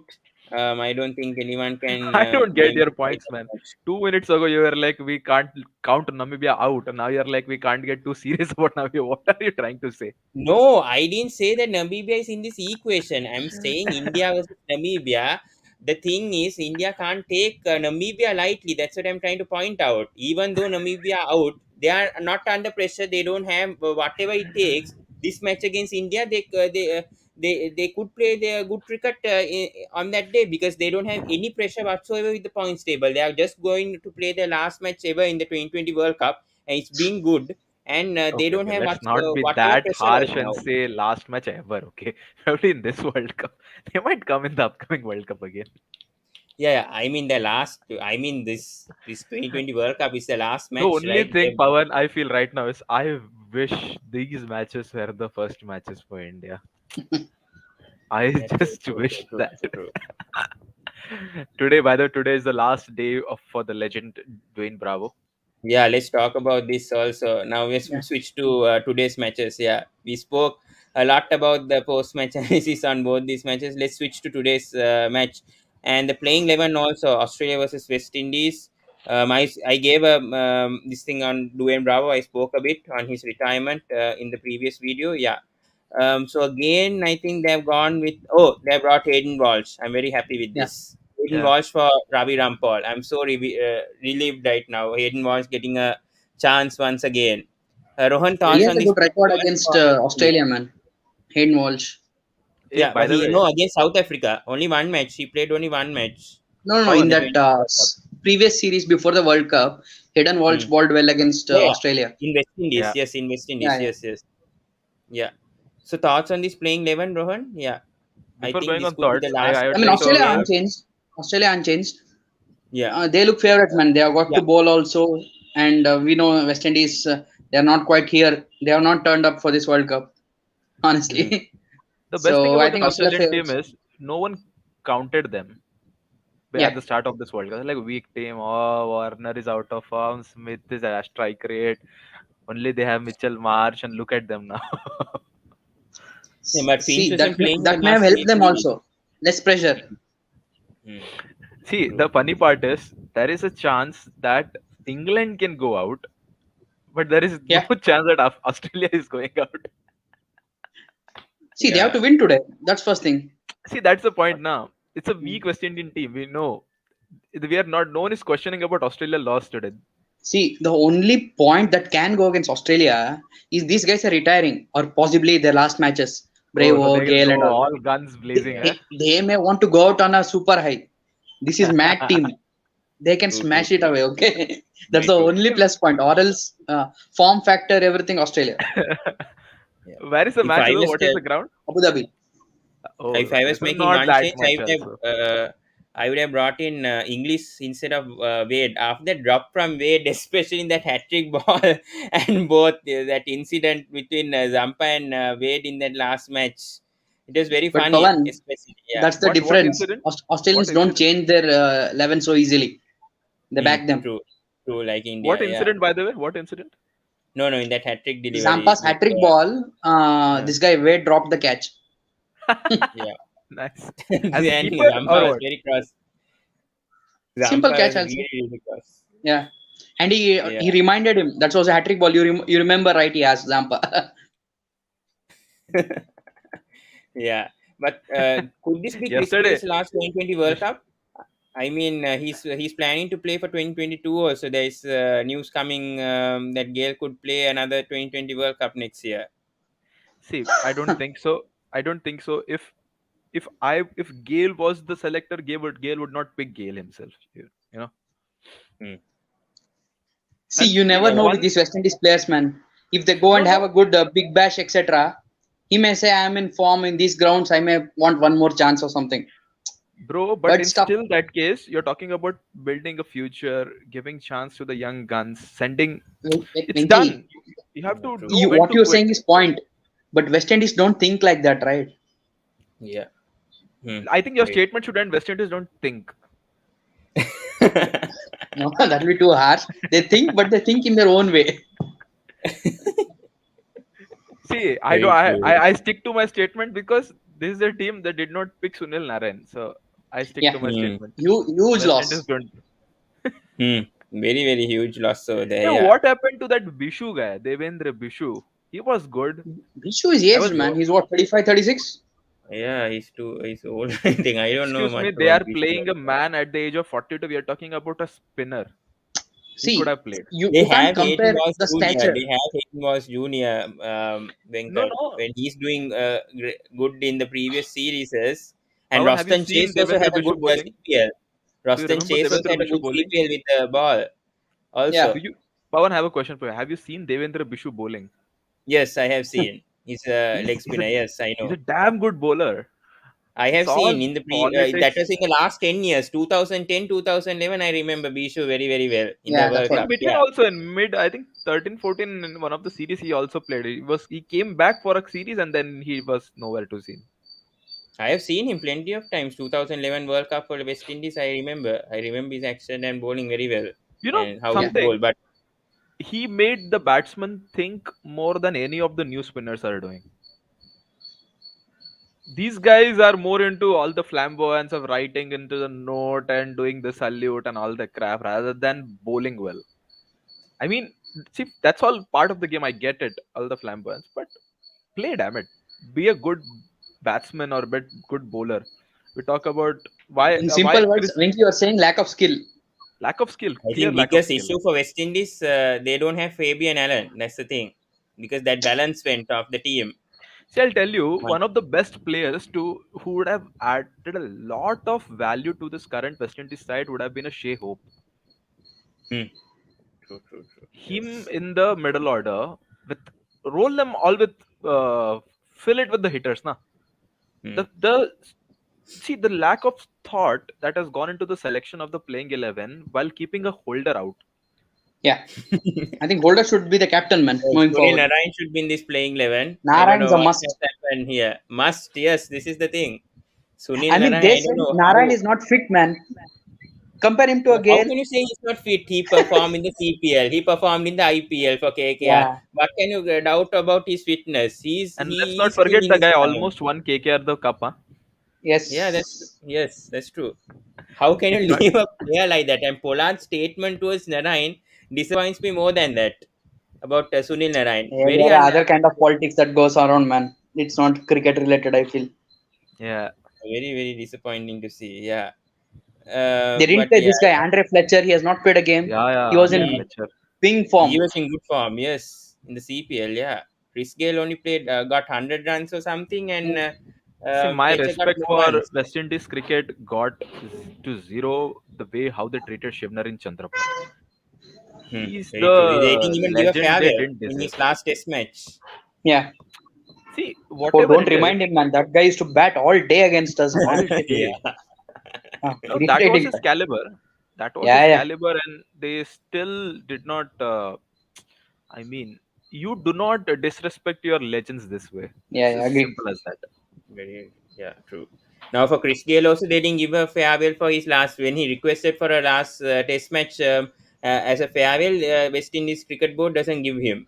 I don't think anyone can I don't get blame your them by points, that man. much. 2 minutes ago, you were like, we can't count Namibia out. And now you're like, we can't get too serious about Namibia. What are you trying to say? No, I didn't say that Namibia is in this equation. I'm saying India versus Namibia. The thing is, India can't take Namibia lightly. That's what I'm trying to point out. Even though Namibia out, they are not under pressure. They don't have whatever it takes. This match against India, they could play their good cricket on that day because they don't have any pressure whatsoever with the points table. They are just going to play their last match ever in the 2020 World Cup, and it's been good, and they Okay, don't okay. have Let's much not be whatever that pressure right harsh now. and say last match ever, okay? Probably in this World Cup. They might come in the upcoming World Cup again. Yeah, I mean the last. I mean this 2020 World Cup is the last The match, only right? thing, Pawan, I feel right now is I wish these matches were the first matches for India. I Yeah, true, just true, true, wish true, that. true, true. Today, by the way, today is the last day for the legend Dwayne Bravo. Yeah, let's talk about this also. Now we Yeah, switch to today's matches. Yeah, we spoke a lot about the post match analysis on both these matches. Let's switch to today's match and the playing 11 also. Australia versus West Indies. I gave a this thing on Dwayne Bravo. I spoke a bit on his retirement in the previous video. Yeah. So again, I think they've gone with they brought Hayden Walsh. I'm very happy with yeah. this. Hayden Yeah. Walsh for Ravi Rampal. I'm so relieved right now. Hayden Walsh getting a chance once again. Rohan, He thoughts has on a this good playing record 11 against for Australia? Australia, man. Hayden Walsh. Hey, Yeah, by but the he way, no against South Africa. Only one match. He played only one match No, no, no. Pawan, In in the that 20 World Cup. previous series before the World Cup, Hayden Walsh Hmm. bowled well against Yeah, yeah. Australia. In West Indies. yeah, Yes, in West Yeah, Indies. yeah. Yes, yes. Yeah. So thoughts on this playing 11, Rohan? Yeah. I before think going this on could be thoughts, the I last would I mean, like opportunity to. Australia they have. unchanged. Australia unchanged. Yeah. They look favourite, man. They have got Yeah. to bowl also, and we know West Indies. They are not quite here. They have not turned up for this World Cup, Hmm. honestly. The best thing So I about that think Australia Australian team favourites. is no one counted them at Yeah. the start of this World Cup. Like weak team. Oh, Warner is out of form. Smith is a strike rate. Only they have Mitchell Marsh, and look at them now. Yeah, but Finch See, wasn't playing in the that may have must helped win them series. also. Less pressure. Hmm. See, True. the funny part is there is a chance that England can go out, but there is no Yeah. chance that Australia is going out. See, they have Yeah. to win today. That's first thing. See, that's the point now. It's a Mm. weak West Indian team. We know. We are not. No one is questioning about Australia lost today. See, the only point that can go against Australia is these guys are retiring or possibly their last matches. Oh, so Bravo, they can Gale, go and all. all guns blazing, eh? They may want to go out on a super high. This is mad team. They can True, true, smash it true. away. Okay, that's Very the true. only plus point. Or else, form factor, everything Australia. Yeah. Where is the If match I though? was What is the ground? Abu Dhabi. if Oh, I okay. was So making not one that change, much also. I would have brought in English instead of Wade. After that drop from Wade, especially in that hat trick ball and both that incident between Zampa and Wade in that last match, it was very But funny, Pavan, especially. Yeah. that's the What difference. incident? What Australians don't incident? change their 11 so easily. They Hmm. back them. True. True. Like What India. Yeah. incident, by the way? What incident? No, no. In that hat trick delivery Zampa's with. hat trick ball. Yeah. This guy Wade dropped the catch. Yeah. Nice. As a Then keeper Zampa or was what? very cross. Simple Zampa catch was also. really, really cross. Yeah. And he Yeah. reminded him that was a hat trick ball. You remember, right? He asked Zampa. Yeah. But could this be Chris Yesterday. Gale's last 2020 World Yes. Cup? I mean, he's planning to play for 2022 also. There's news coming that Gale could play another 2020 World Cup next year. See, I don't think so. I don't think so. If Gale was the selector, Gale would not pick Gale himself. You know. Hmm. See, And you you never know know with one, these West Indies players, man. If they go no, and have no, a good big bash, etc., he may say, "I am in form in these grounds. I may want one more chance or something." bro. But But in it's tough. still that case, you're talking about building a future, giving chance to the young guns, sending. Like It's Venki, done. You have Yeah, to true. know when what to you're quit. saying is point, but West Indies don't think like that, right? Yeah. Hmm. I think your Right. statement should end. West Indies don't think. No, that'll be too harsh. They think, but they think in their own way. See, I do. Very true. I stick to my statement because this is a team that did not pick Sunil Narayan. So I stick Yeah, to my Hmm. statement. huge West Indies loss. don't. Hmm. Very, very huge loss over there. Yeah, Yeah. what happened to that Bishu guy, Devendra Bishu? He was good. Bishu is I aged, was. man. He's what, 35, 36? Yeah, he's old. I think I don't know Excuse me, much they about are Vishnu. playing a man at the age of 42. We are talking about a spinner. He could See, have played. They you can't have Hayden compare Moss the Jr. stature. They have Hayden Moss Jr. No, Venkat no. when he's doing good in the previous series, and Pawan, have you Roston seen Chase also had Devendra a good Bishu bowling? CPL. Do you Roston remember Chase also Devendra had a Bishu good bowling? CPL with the ball. Yeah. Also, Do you, Pawan, I have a question for you. Have you seen Devendra Bishu bowling? yes, I have seen. He's a He's leg he's a spinner. Yes, I he's a know. damn good bowler. I It's have all seen in the that was politics. in the last 10 years, 2010, 2011. I remember Bishu very, very well in the Yeah, that's World what. In Cup. between Yeah. also in mid, I think 13, 14 in one of the series he also played. He came back for a series and then he was nowhere to see. I have seen him plenty of times. 2011 World Cup for the West Indies. I remember. I remember his action and bowling very well, You know and how he Yeah. bowled. something? But He made the batsman think more than any of the new spinners are doing. These guys are more into all the flamboyance of writing into the note and doing the salute and all the crap rather than bowling well. I mean, see, that's all part of the game. I get it, all the flamboyance, but play, damn it. Be a good batsman or good bowler. We talk about In why simple words, Chris Venki, you're saying lack of skill. lack of skill, I clear think lack of biggest skill. issue for West Indies, they don't have Fabian Allen. That's the thing, because that balance went off the team. See, I'll tell you, One. one of the best players to who would have added a lot of value to this current West Indies side would have been a Shea Hope. Hmm. True, true, true. Him Yes. in the middle order with roll them all with fill it with the hitters, na. Hmm. The see the lack of thought that has gone into the selection of the playing 11 while keeping a holder out. Yeah. I think Holder should be the captain, man, Yes, moving Sunil forward. Narayan should be in this playing 11. I don't Narayan is know a what must. has happened here. Must, yes, this is the thing. Sunil I mean, Narayan, they I don't said know Narayan how. is not fit, man. Compare him to a How Gale. can you say he's not fit? He performed in the CPL. He performed in the IPL for KKR. Yeah. What can you doubt about his fitness? And let's He not is still forget in the his guy prime. almost won KKR the cup. Huh? Yeah, Yes. yes, that's true. How can you It's not. leave a player like that? And Pollard's statement towards Narayan disappoints me more than that about Sunil Narayan. Yeah, Very there are other kind of unnecessary. politics that goes around, man. It's not cricket related, I feel. Yeah. Very, very disappointing to see. Yeah. They didn't But play yeah, this guy, Andre Fletcher. He has not played a game. Yeah, He yeah, was Andre yeah. in Fletcher. wing He form. was in good form, yes, in the CPL. Yeah, Chris Gale only played, got 100 runs or something, and See, my Fletcher got respect more for runs. West Indies cricket got to zero the way how they treated Shivnar in Chandrapur. Hmm, He's very true. They the didn't even give a legend they farewell didn't in deserve. his last Test match. Yeah. See, Oh, whatever don't it is, remind him, man. That guy used to bat all day against us, all man. day. Yeah, No, that was Irritating his guy. caliber. That was Yeah, his yeah. caliber, and they still did not. I mean, you do not disrespect your legends this way. Yeah, It's yeah, as agree. simple as that. very, yeah, true. Now for Chris Gale also, they didn't give a farewell for his last when he requested for a last Test match as a farewell. West Indies Cricket Board doesn't give him,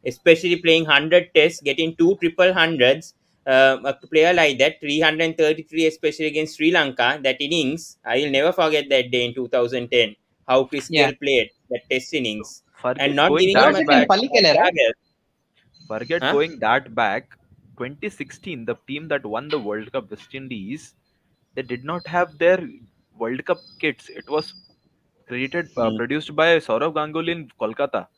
especially playing 100 tests, getting two triple hundreds. A player like that, 333, especially against Sri Lanka, that innings, I will never forget that day in 2010. How Chris Yeah. Gale played that Test innings, and Forget not going giving He him was a that sitting in back. Pallikele, right? farewell. Forget Huh? going that back. 2016, the team that won the World Cup, West Indies, they did not have their World Cup kits. It was Hmm. produced by Saurav Ganguly in Kolkata.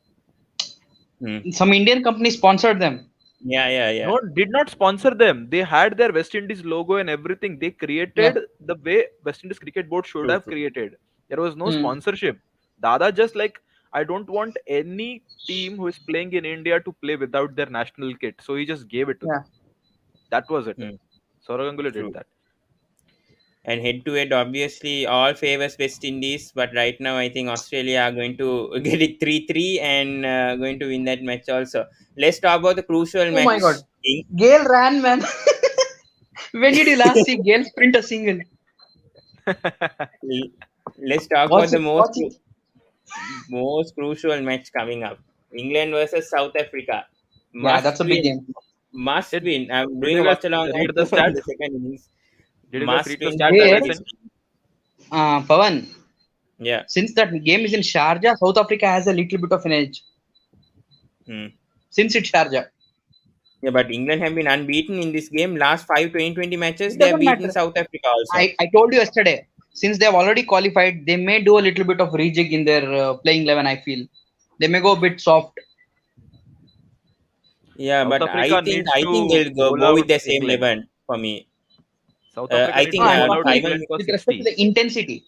Hmm. Some Indian company sponsored them. Yeah, yeah, yeah. No, did not sponsor them. They had their West Indies logo and everything. They Yeah. created the way West Indies Cricket Board should True, have true. created. There was no Hmm. sponsorship. Dada just like I don't want any team who is playing in India to play without their national kit. So he just gave it to them. Yeah. That was it. Hmm, Saurav Ganguly did true. that. And head to head, obviously, all favors West Indies. But right now, I think Australia are going to get it 3-3 and going to win that match also. Let's talk about the crucial Oh my match. God. Gale ran, man. When did you last see Gale sprint a single? L- Let's talk Watch about the it. Watch it. most crucial match coming up. England versus South Africa. Yeah, Must that's a big win. game. Must did, win. I'm did doing you a guys watch along read the also from stat? the second innings. Did you guys Must read the win stat for that I There, this sent? team. Pawan, Yeah. since that game is in Sharjah, South Africa has a little bit of an edge. Hmm. Since it's Sharjah. Yeah, but England have been unbeaten in this game. Last 5 20 matches, It they have doesn't beaten matter. South Africa also. I told you yesterday, since they have already qualified, they may do a little bit of rejig in their playing 11, I feel. They may go a bit soft. Yeah, South but I Africa think needs I think to they'll bowl go with out the same England. 11 for me. South Africa I needs No, think to I'm bowl out talking Taiwan. England for with respect to 60. the intensity.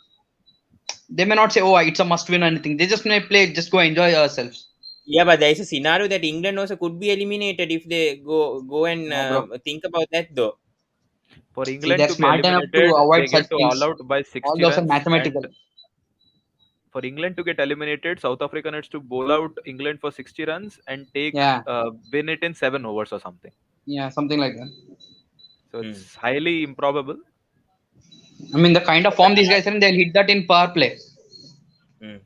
They may not say, oh, it's a must win or anything. They just may play, just go enjoy ourselves. Yeah, but there is a scenario that England also could be eliminated if they go and No, bro. think about that though. For See, England they're to be smart enough to eliminated, avoid they such get to all things. out by All 60 those are runs. mathematical. And for England to get eliminated, South Africa needs to bowl out England for 60 runs and take Yeah, win it in 7 overs or something. yeah, something like that. So Hmm. it's highly improbable. I mean, the kind of form these guys are in, they'll hit that in power play. Hmm.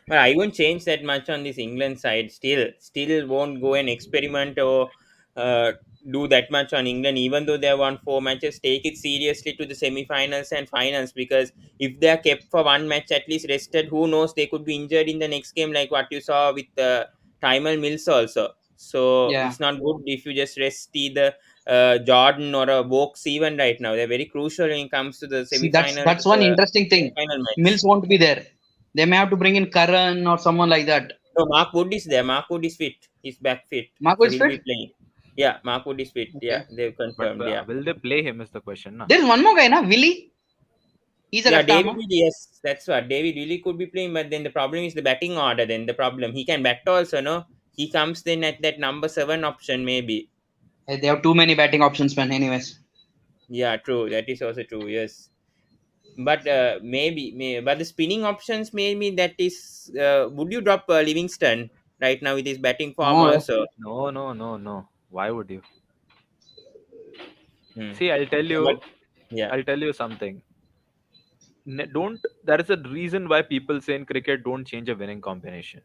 But I won't change that much on this England side. Still won't go and experiment or do that much on England. Even though they have won 4 matches, take it seriously to the semi-finals and finals. Because if they are kept for one match, at least rested, who knows? They could be injured in the next game, like what you saw with Tymal Mills also. So Yeah. it's not good if you just rest either Jordan or a Vokes even right now. They're very crucial when it comes to the See, semi-final that's one interesting thing. final match. Mills won't be there. They may have to bring in Karan or someone like that. No, Mark Wood is there. Mark Wood is fit. He's back fit. Marco So is he'll be fit. playing. Yeah, Mark Wood is fit. Yeah, Okay. they've But confirmed. Yeah. will they play him is the question. Na? There's one more guy, na Willie. He's a Yeah, left David armer. Willie, yes. That's what. David Willie could be playing, but then the problem is the batting order. Then the problem. He can bat also, no? He comes then at that number 7 option, maybe. They have too many batting options, man. Anyways. Yeah, true. That is also true, yes. But but the spinning options, maybe that is. Would you drop Livingston right now with his batting form No, also? No, no, no, no. Why would you? Hmm. See, I'll tell But you. yeah. I'll tell you something. Don't. There is a reason why people say in cricket don't change a winning combination.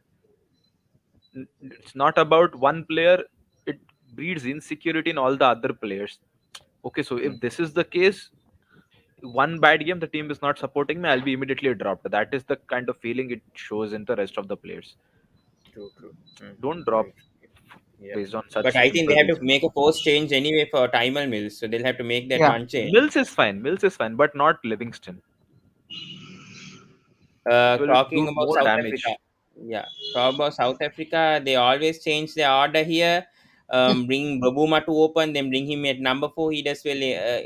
It's not about one player. It breeds insecurity in all the other players. Okay, so Hmm. if this is the case, one bad game, the team is not supporting me, I'll be immediately dropped. That is the kind of feeling it shows in the rest of the players. True, true. Hmm. Don't drop Right. Yeah. based on But such I think they simple have to reasons. make a force change anyway for Timer Mills. So they'll have to make that yeah. one change. Mills is fine, but not Livingston. It will Talking do about more South Africa. damage. Yeah. Talk about South Africa. They always change their order here. Bring Babuma to open, then bring him at number 4. He does well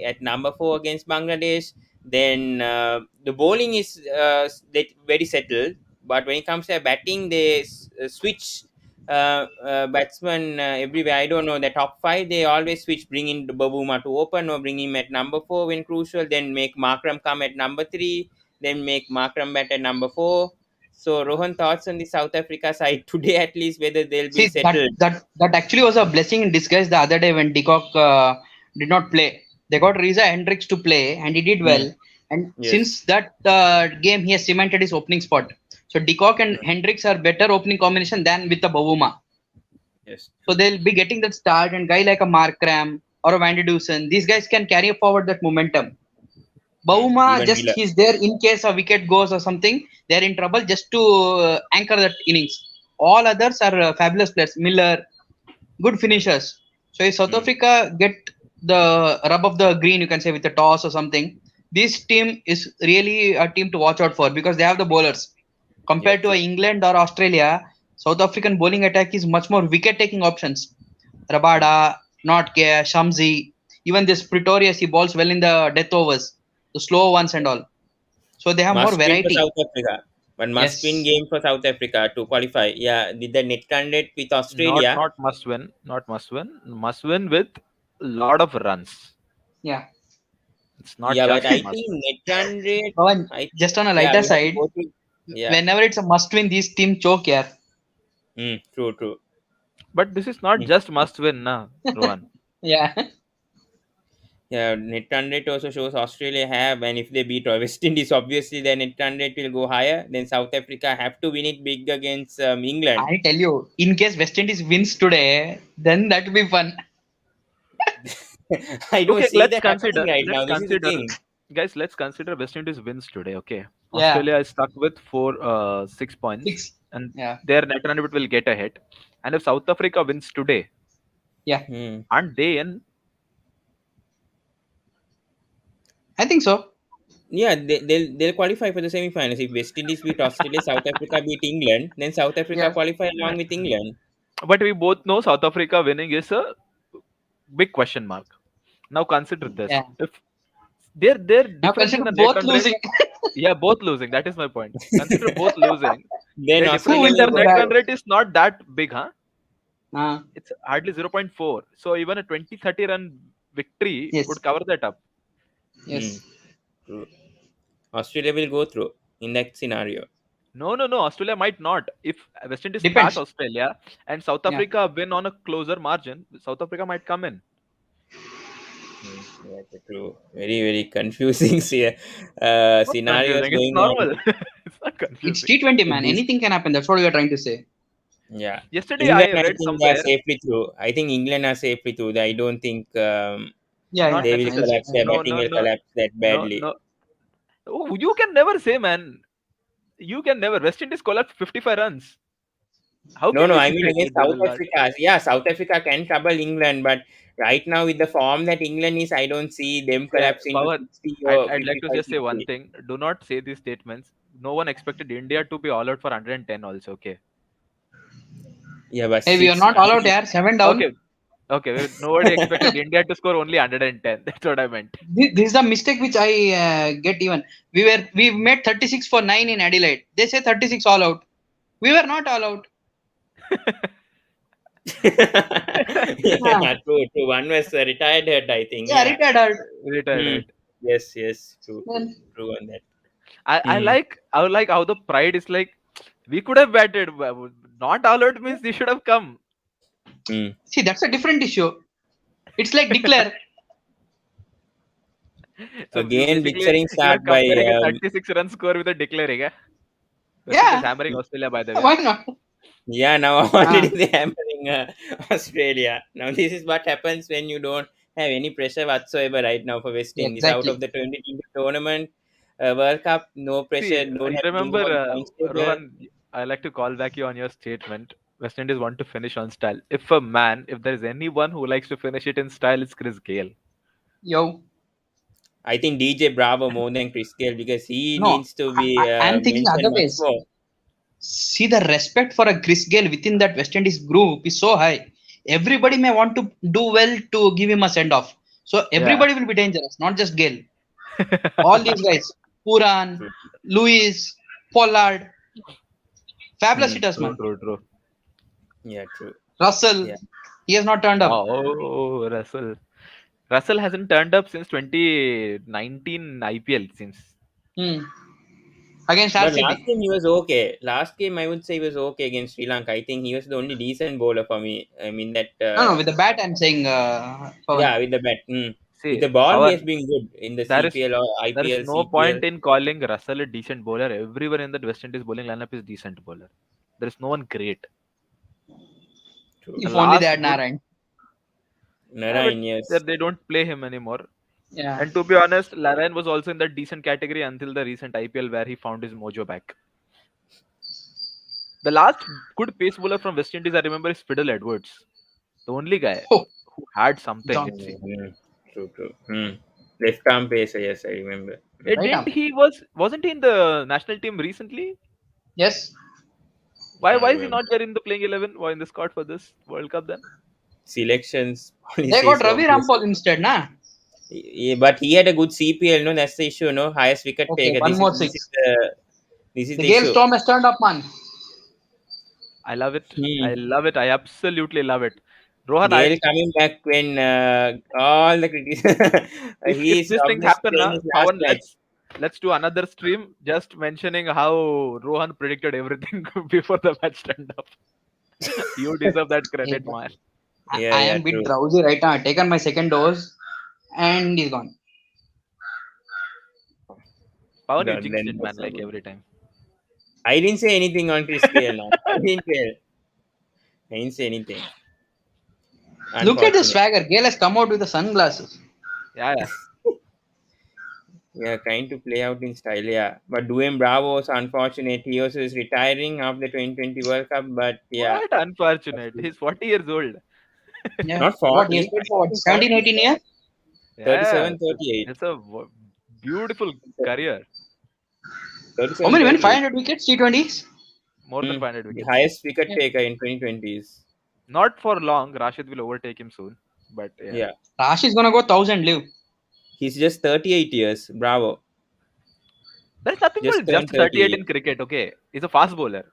at number 4 against Bangladesh. Then the bowling is very settled. But when it comes to batting, they switch batsmen everywhere. I don't know the top 5. They always switch, bring in Babuma to open or bring him at number 4 when crucial. Then make Markram come at number 3. Then make Markram bat at number 4. So Rohan, thoughts on the South Africa side today at least, whether they'll be See, that, settled. that that actually was a blessing in disguise the other day when Decock did not play. They got Riza Hendricks to play and he did Hmm. well. And Yes. since that game, he has cemented his opening spot. So Decock and Hmm. Hendricks are better opening combination than with the Bavuma. Yes. So they'll be getting that start, and guy like a Markram or a Van Dusen, these guys can carry forward that momentum. Bauma, Even just Miller. he's there in case a wicket goes or something, they're in trouble just to anchor that innings. All others are fabulous players. Miller, good finishers. So if South Hmm. Africa get the rub of the green, you can say with a toss or something, this team is really a team to watch out for because they have the bowlers. Yeah, Compared to true. England or Australia, South African bowling attack is much more wicket-taking options. Hmm. Rabada, Notke, Shamsi, even this Pretorius, he bowls well in the death overs, the slow ones and all. So they have more Must win for variety. South Africa. One must-win Yes. game for South Africa to qualify. Yeah, with the net run rate with Not Australia. not must win, not must win. Must win with lot of runs. Yeah. It's not Yeah, but just I must think win. net run rate. Pawan, I just think on a yeah, lighter we have to side, go to. Yeah. whenever it's a must win, these team choke, yeah. True. True. But this is not Mm. just must win, na, Rohan. Yeah. Yeah, net run rate also shows Australia have, and if they beat West Indies, obviously their net run rate will go higher. Then South Africa have to win it big against England. I tell you, in case West Indies wins today, then that will be fun. I don't Okay, see that happening right let's now. This is the consider, thing. guys. Let's consider West Indies wins today. Okay, Yeah. Australia is stuck with 6 points, Six. and Yeah. their net run rate will get a hit. And if South Africa wins today, Yeah. Hmm. aren't they in? I think so. Yeah, they'll qualify for the semi-finals. If West Indies beat Australia, South Africa beat England, then South Africa Yeah. qualify along with England. But we both know South Africa winning is a big question mark. Now consider this: Yeah. if their Now difference in consider the net both run rate, losing. yeah, both losing. That is my point. Consider both losing. Then Their Who difference Australia in will their will turn the go net bad? run rate is not that big, huh? Uh, It's hardly 0.4. So even a 20-30 run victory yes. would cover that up. through. Yes. True. Australia will go through in that scenario. No, no, no. Australia might not. If West Indies pass Depends. Australia and South Yeah. Africa win on a closer margin, South Africa might come in. Yeah, true. Very, very confusing Not scenarios confusing. It's going on. normal. It's not It's confusing. T20, With man. this. Anything can happen. That's what we are trying to say. Yeah. Yesterday England, I I read think they are somewhere, safely through. I think England are safely through. I don't think Yeah. not Yeah. they will necessarily. collapse. Their No, batting no, will no, collapse that no, badly. no. Oh, you can never say, man. You can never. West Indies collapsed 55 runs. How No, can no, we I say mean against they South will not? Africa. Yeah, South Africa can trouble England, but right now with the form that England is, I don't see them collapsing to Power. 60 I'd, or I'd like to 55, just say one 60. thing. Do not say these statements. No one expected India to be all out for 110 also. Okay. Yeah, but Hey, we are six. not I all out mean, there. 7 down. Okay. Okay. Nobody expected India to score only 110. That's what I meant. This is the mistake which I get even. We made 36 for 9 in Adelaide. They say 36 all out. We were not all out. Yeah. yeah, true, true. One was retired hurt, I think. Yeah. Yeah. Retired hurt. Retired, Hmm. right? Yes, yes, true, true, Then true on that. I Hmm. like I like how the pride is like we could have batted. Not all out means they should have come. Hmm. see that's a different issue. It's like declare. So you Again, basically picturing you are start by comparing a 36 run score with a declaring. Eh? West Indies Yeah. hammering Australia by the way. Why not? yeah, now already Ah, they hammering Australia. Now this is what happens when you don't have any pressure whatsoever right now for West Indies. Out of exactly. the 2020 tournament, World Cup, no pressure, See, don't you have to think remember, about the points table. Rohan, I like to call back you on your statement. West Indies want to finish on style. If there is anyone who likes to finish it in style, it's Chris Gale. Yo. I think DJ Bravo more than Chris Gale because he No. needs to be I'm thinking mentioned other much ways. more. See, the respect for a Chris Gale within that West Indies group is so high. Everybody may want to do well to give him a send off. So Yeah. everybody will be dangerous, not just Gale. All these guys, Puran, True. Lewis, Pollard, fabulous Hmm. hitters, True, man. true, true. Yeah, true. Russell, Yeah. he has not turned up. Oh, Russell. Russell hasn't turned up since 2019 IPL, it seems. Hmm. Against But last RCB. game he was okay. Last game I would say he was okay against Sri Lanka. I think he was the only decent bowler for me. I mean that No, no, with the bat, I'm saying, Pawan. yeah with the bat. With See, the ball he has Pawan, been good in the there is CPL or there is IPL, no CPL. point in calling Russell a decent bowler. Everyone in the West Indies bowling lineup is decent bowler. There is no one great. True. The If only they last had good, Narayan. but Narayan, yes. they don't play him anymore. Yeah. And to be honest, Larayan was also in that decent category until the recent IPL where he found his mojo back. The last good pace bowler from West Indies I remember is Fiddle Edwards, the only guy Oh, who had something. John. It seemed. True, true. Left arm pacer, yes, I remember. It Right didn't arm. he wasn't he in the national team recently? Yes. Can't Why is he remember. not there in the playing 11? Why in the squad for this World Cup then? Selections They got policies, Ravi obviously. Rampal instead, nah? Yeah, but he had a good CPL, no? That's the issue, no? Highest wicket Okay, taker. one This is more this is six. the This is The the Gale show. storm has turned up, man. I love it. I Hmm. love it. I absolutely love it. Rohan, Gale I coming back when all the critics. if He's these things almost happen, playing his last Pawan, match. let's do another stream just mentioning how Rohan predicted everything before the match turned up. You deserve that Hey, credit, but man. Yeah, I yeah, am a bit true. drowsy right now. I've taken my second dose and he's gone. Pawan, you jinxed Then it, that's man, so like good. every time. I didn't say anything on Chris Gale now. I didn't tell. I didn't say anything. Look at the Unfortunate. swagger. Gale has come out with the sunglasses. Yeah, yeah. Yeah, trying to play out in style, yeah. But Duane Bravo was unfortunate. He also is retiring after 2020 World Cup, but yeah. What unfortunate. He's 40 years old. Yeah. Not What? He has 40. played I for what? think 17, 40, 18 years? 37, Yeah, 38. it's a beautiful career. How 37, many win? 38. 500 wickets, T20s? More than 500 The wickets. highest wicket Yeah. taker in 2020s. Not for long. Rashid will overtake him soon. But yeah. Yeah. Rashi is going to go 1,000 live. He's just 38 years. Bravo. There's nothing Just called turned just 38 38. in cricket, okay? He's a fast bowler.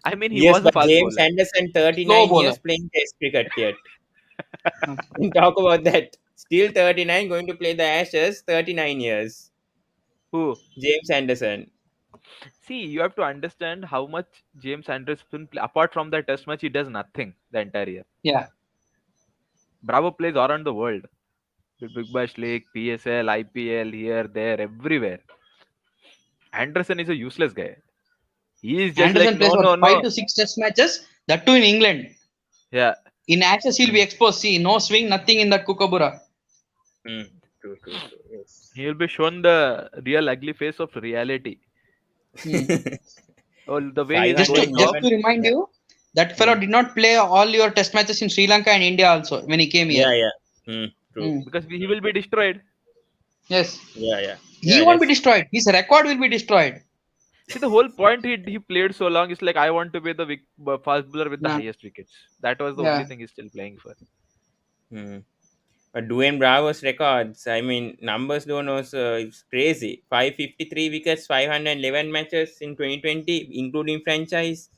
I mean, he Yes, was a but fast James bowler. Anderson, Slow 39 bowler. years playing Test cricket yet. Okay. And talk about that. Still 39, going to play the Ashes, 39 years. Who? James Anderson. See, you have to understand how much James Anderson, apart from the test match, he does nothing the entire year. Yeah. Bravo plays around the world. Big Bash League, PSL, IPL, here, there, everywhere. Anderson is a useless guy. He is just like, Anderson plays no, what? no, 5 no. to 6 test matches. That too in England. Yeah. In Ashes, he'll be Hmm. exposed. See, no swing, nothing in that Kookaburra. Hmm. True, true, true. Yes. He will be shown the real ugly face of reality. Hmm. Oh, the way he's Just to going off. just 511. to remind Yeah. you, that fellow Hmm. did not play all your test matches in Sri Lanka and India also when he came here. Yeah, yeah. True. Hmm. Because he will be destroyed. Yes. Yeah, yeah. He Yeah, won't be that's destroyed. His record will be destroyed. See, the whole point he played so long is like, I want to be the fast bowler with the Yeah. highest wickets. That was the only Yeah. thing he's still playing for. hmm. But Dwayne Bravo's records, I mean, numbers don't know, so it's crazy. 553 wickets, 511 matches in 2020, including franchise,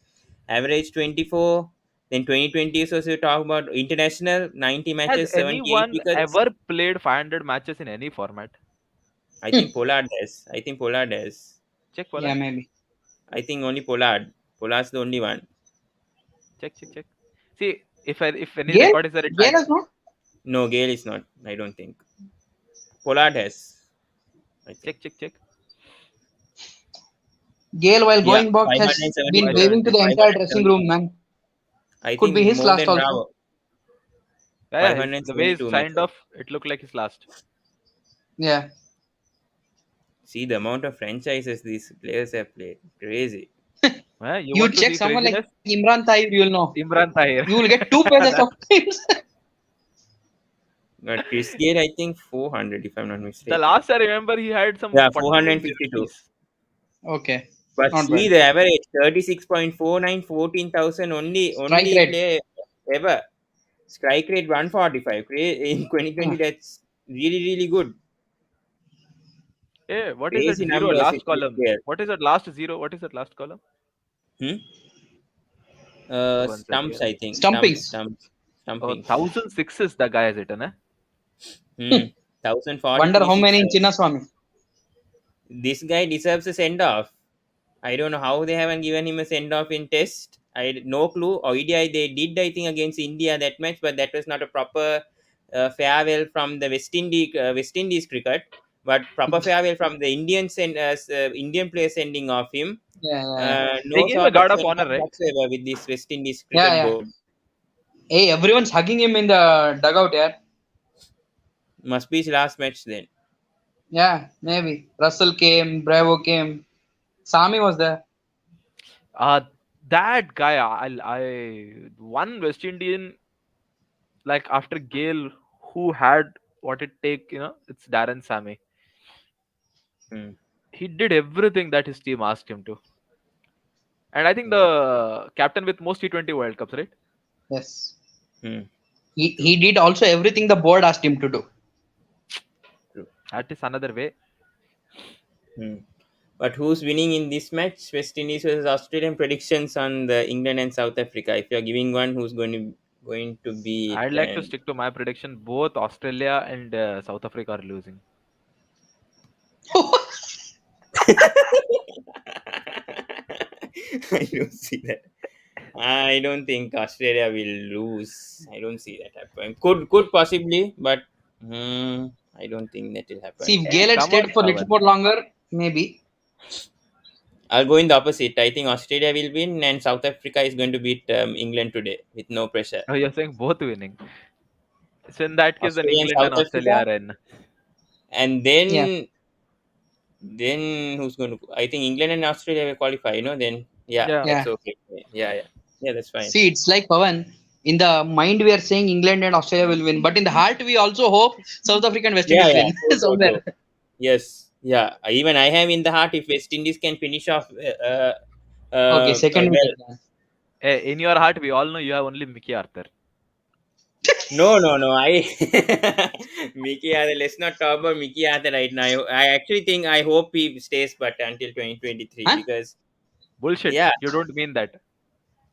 average 24. Then 2020 is also talk about international, 90 Has matches, 78 anyone wickets. ever played 500 matches in any format? I think Pollard has. I think Pollard has. Check Yeah, Pollard. maybe. I think only Pollard. Pollard's the only one. Check, check, check. See, if any Gale? record is there, Gale has not. No, Gale is not. I don't think. Pollard has. I think. check, check, check. Gale, while Yeah, going back, has been waving to 572. the entire dressing 572. room, man. I Could be think his more last than also. Bravo. Yeah, yeah, the way he's 572 signed matches. off, it looked like his last. Yeah. See the amount of franchises these players have played. Crazy. You You want to check see someone like craziness? Imran Tahir, you'll know. Imran Tahir. You will get 2 pages That, of names. But Chris Gale, I think 400 if I'm not the mistaken. last I remember, he had some Yeah, 41 452. jerseys. Okay. But Not see bad. the average 36.49, 14,000 only Strike rate. player ever. Strike rate 145. In 2020, Huh. that's really, really good. Hey, what is that Crazy zero numbers with last Chris column? Gale. What is that last zero? What is that last column? Hmm? One Stumps, second. I think. Stumpings. Oh, Stumpings. 1,006 the guy has hit, eh? Hmm. Wonder 1043 how many in sixes. Chinnaswamy. This guy deserves a send off. I don't know how they haven't given him a send off in test. I no clue. ODI they did I think against India that match, but that was not a proper farewell from the West Indies cricket. But proper farewell from the Indian player sending off him. Yeah, yeah, They No gave a sort of guard of send honor, off right? whatsoever with this West Indies yeah. cricket Yeah, board. Hey, everyone's hugging him in the dugout, yeah. Must be his last match then. Yeah, maybe. Russell came, Bravo came. Sami was there. Uh, that guy, I one West Indian like after Gale who had what it take, it's Darren Sammy. Hmm. He did everything that his team asked him to. And I think Yeah. the captain with most T20 World Cups, right? Yes. Hmm. He did also everything the board asked him to do. True. That is another way. Hmm. But who's winning in this match? West Indies versus Australian. Predictions on the England and South Africa. If you're giving one, who's going to be I'd it? like to And stick to my prediction. Both Australia and South Africa are losing. I don't see that. I don't think Australia will lose. I don't see that happen. Could possibly, but I don't think that will happen. See, if Hey, Gale had come on, stayed for a little Pawan. more longer, maybe. I'll go in the opposite. I think Australia will win, and South Africa is going to beat England today with no pressure. Oh, you're saying both winning. So in that case, then Australia and England and South Australia Africa, are in. and Yeah. then who's going to? I think England and Australia will qualify. Then yeah, Yeah. that's Yeah. okay. Yeah, that's fine. See, it's like Pavan. In the mind, we are saying England and Australia will win, but in the heart, we also hope South Africa and West Yeah, Indies yeah, win true. somewhere. Yes, yeah. Even I have in the heart if West Indies can finish off Okay, second we well. take that. Hey, in your heart, we all know you have only Mickey Arthur. No. I Mickey Arthur. Let's not talk about Mickey Arthur right now. I actually think I hope he stays, but until 2023, Huh? because Bullshit. yeah, You don't mean that.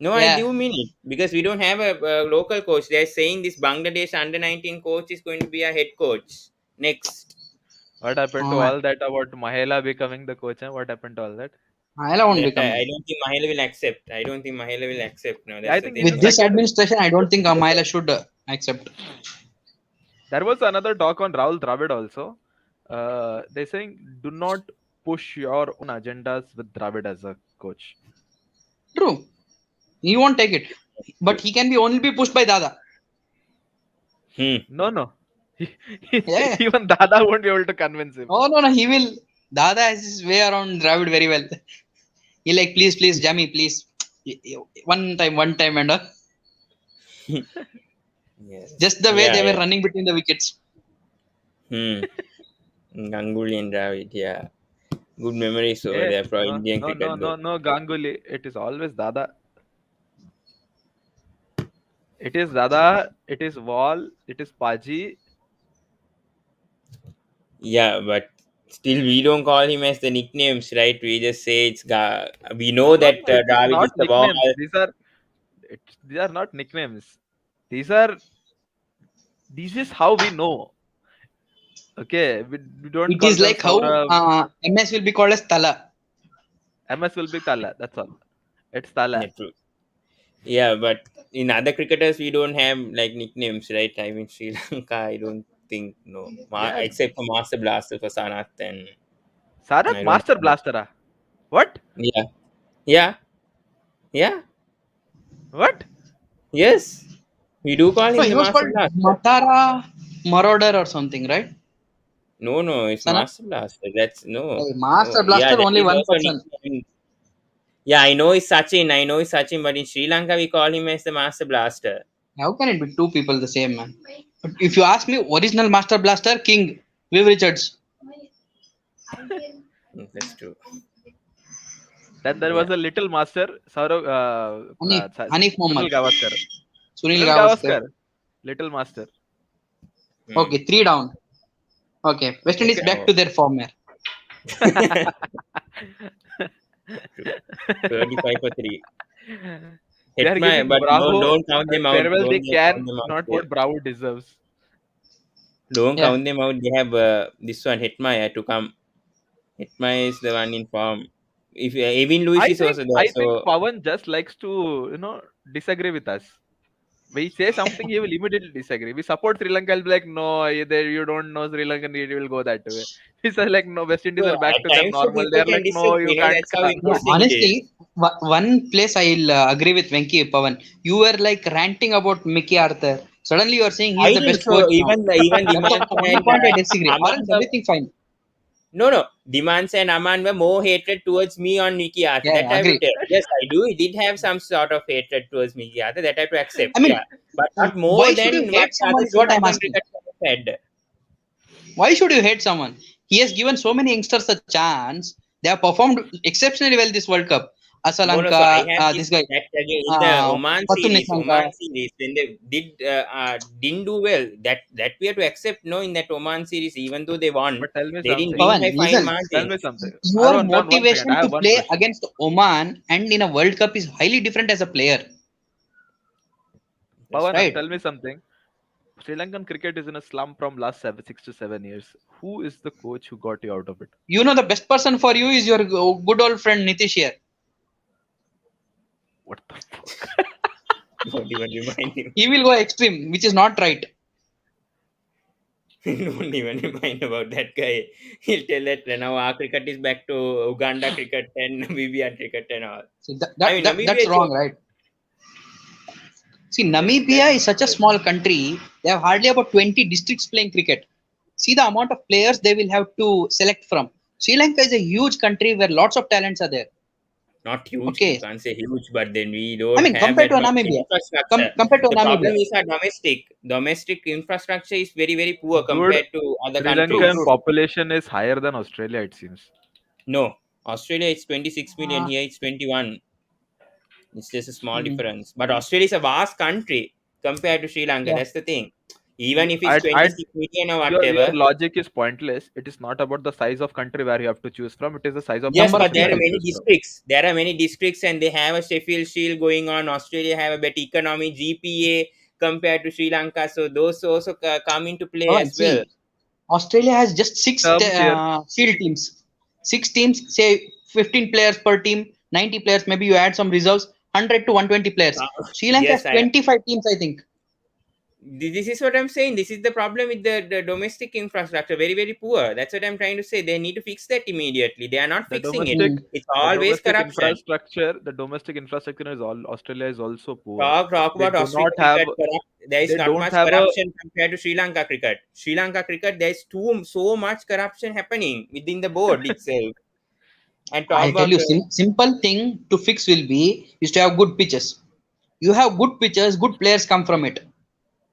no, I Yeah. do mean it because we don't have a local coach. They're saying this Bangladesh under 19 coach is going to be a head coach next. What happened to Oh, all that about Mahela becoming the coach? Huh? What happened to all that? Mahela won't That become I it. don't think Mahela will accept. I don't think Mahela will accept. No, Yeah, that's I the think thing. With in this fact administration, I don't think Mahela should accept. there was another talk on Rahul Dravid also. They're saying do not push your own agendas with Dravid as a coach. True. He won't take it. But True. he can be only be pushed by Dada. No, no. Yeah. Even Dada won't be able to convince him. Oh, no. He will. Dada has his way around Dravid very well. He like, please, Jamie, please. One time, and Yes. just the way Yeah, they were yeah. running between the wickets. Hmm. Ganguly and Dravid. Yeah. Good memories over Yeah, there for no, Indian no, no, cricket no, though. no, Ganguly. It is always Dada. It is Dada. It is Wall. It is Paji. Yeah, but still we don't call him as the nicknames, right? We just say we know No, that no, it is Dravid not is the ball. nicknames. These are not nicknames. These are this is how we know. Okay, we don't It call is them like how Saurabh. MS will be called as Tala. MS will be Tala. That's all. It's Tala. Yeah, true. Yeah, but in other cricketers we don't have like nicknames, right? I mean Sri Lanka, I don't think no. Yeah, Except for Master Blaster for Sanath, and Sarath I don't Master know. Blaster. Ah. What? Yeah. Yeah. Yeah. What? Yes. We do call No, him he the was Master called Blaster. Matara Marauder or something, right? No, it's Sana? Master Blaster. That's no. Hey, No. Master Yeah, Blaster, that only is one also person. nickname. Yeah, I know it's Sachin. But in Sri Lanka we call him as the Master Blaster. How can it be two people the same man? But if you ask me, original Master Blaster, King, Viv Richards. That's true. Then there Yeah. was a little master, Saurav, Hanif Sunil Mohammed, Gavaskar. Sunil Sunil Gavaskar. Gavaskar, little master. Hmm. Okay, three down. Okay, West Indies Okay. back to their form here. True. 25 for 3. They Hit are my, giving but Bravo don't count the them out. farewell they Don't count can, them out. not Yeah. what Bravo deserves. Don't Yeah. count them out. They have this one. Hitmaya to come. Hitmaya is the one in form. If Evin Lewis is also there, I think so Pawan just likes to disagree with us. We say something, he will immediately disagree. We support Sri Lanka, he'll be like, no, you don't know Sri Lanka, he will go that way. We say like, no, West Indies so are back at to their times so normal. people They're can like, no, disagree. you can't That's how Yeah, interesting it is. honestly, one place I'll agree with Venki Pavan. You were like ranting about Mickey Arthur. Suddenly you are saying he I is the didn't. best So coach now. even That's the Dimans only and point I disagree. Or Aman else were everything fine. no. Dimans and Aman were more hatred towards me on Mickey Arthur. Yeah, That yeah, I would agree. tell. Yes, I do. He did have some sort of hatred towards Mickey Arthur. That I have to accept. I Yeah, mean, but not more why should you than what hate someone other is Sri what I'm Lankan asking. cricketers said. Why should you hate someone? He has given so many youngsters a chance. They have performed exceptionally well this World Cup. No, no. So I Asalanka, have this this guy, that again in the Patum Nissanka. Oman series when they didn't do well. That we have to accept. No, in that Oman series, even though they won, But tell me they didn't something. win Pawan, by fine listen, Tell margin. me something. I your want one second. I motivation have to one play question. against Oman and in a World Cup is highly different as a player, That's Pawan, true. right? tell me something. Sri Lankan cricket is in a slump from last 6 to 7 years. Who is the coach who got you out of it? You know the best person for you is your good old friend Nitish here. What the fuck? Don't even remind him. He will go extreme, which is not right. Don't even remind about that guy. He'll tell that now our cricket is back to Uganda cricket and Namibia cricket and all. See, I mean, that's Namibia is wrong, right? See, that's Namibia is such a small country. They have hardly about 20 districts playing cricket. See the amount of players they will have to select from. Sri Lanka is a huge country where lots of talents are there. not huge. You Okay, can't say huge, but then we I don't mean have compared that to much Namibia, infrastructure. compared to The problem Namibia. is our domestic infrastructure is very very poor Dude, compared to other Sri True, countries. Lankan true. population is higher than Australia, it seems. No, Australia is 26 million. Uh, Here it's 21. It's just a small hmm. difference. But Australia is a vast country compared to Sri Lanka. Yeah, That's the thing. You, Even if it's I, 26 million or your whatever. logic is pointless. It is not about the size of country where you have to choose from. It is the size of Yes, number of but population there where are people. you many choose from. districts. There are many districts, and they have a Sheffield Shield going on. Australia have a better economy, GPA compared to Sri Lanka. So those also come into play Oh, as well. see, Australia has just six Terms here. field teams. Six teams, say 15 players per team, 90 players. Maybe you add some reserves, 100 to 120 players. Uh, Sri Lanka has yes, 25 teams, I think. this is what I'm saying. This is the problem with the domestic infrastructure. Very, very poor. That's what I'm trying to say. They need to fix that immediately. They are not The fixing it. domestic Hmm. It's the always domestic corruption. infrastructure the domestic infrastructure is all Australia is also poor. Talk They about do Australia not have cricket. There is they not don't much have a corruption compared to Sri Lanka cricket. Sri Lanka cricket, there is so much corruption happening within the board itself. And talk I tell about you, simple thing to fix will be is to have good pitches. You have good pitches, good players come from it.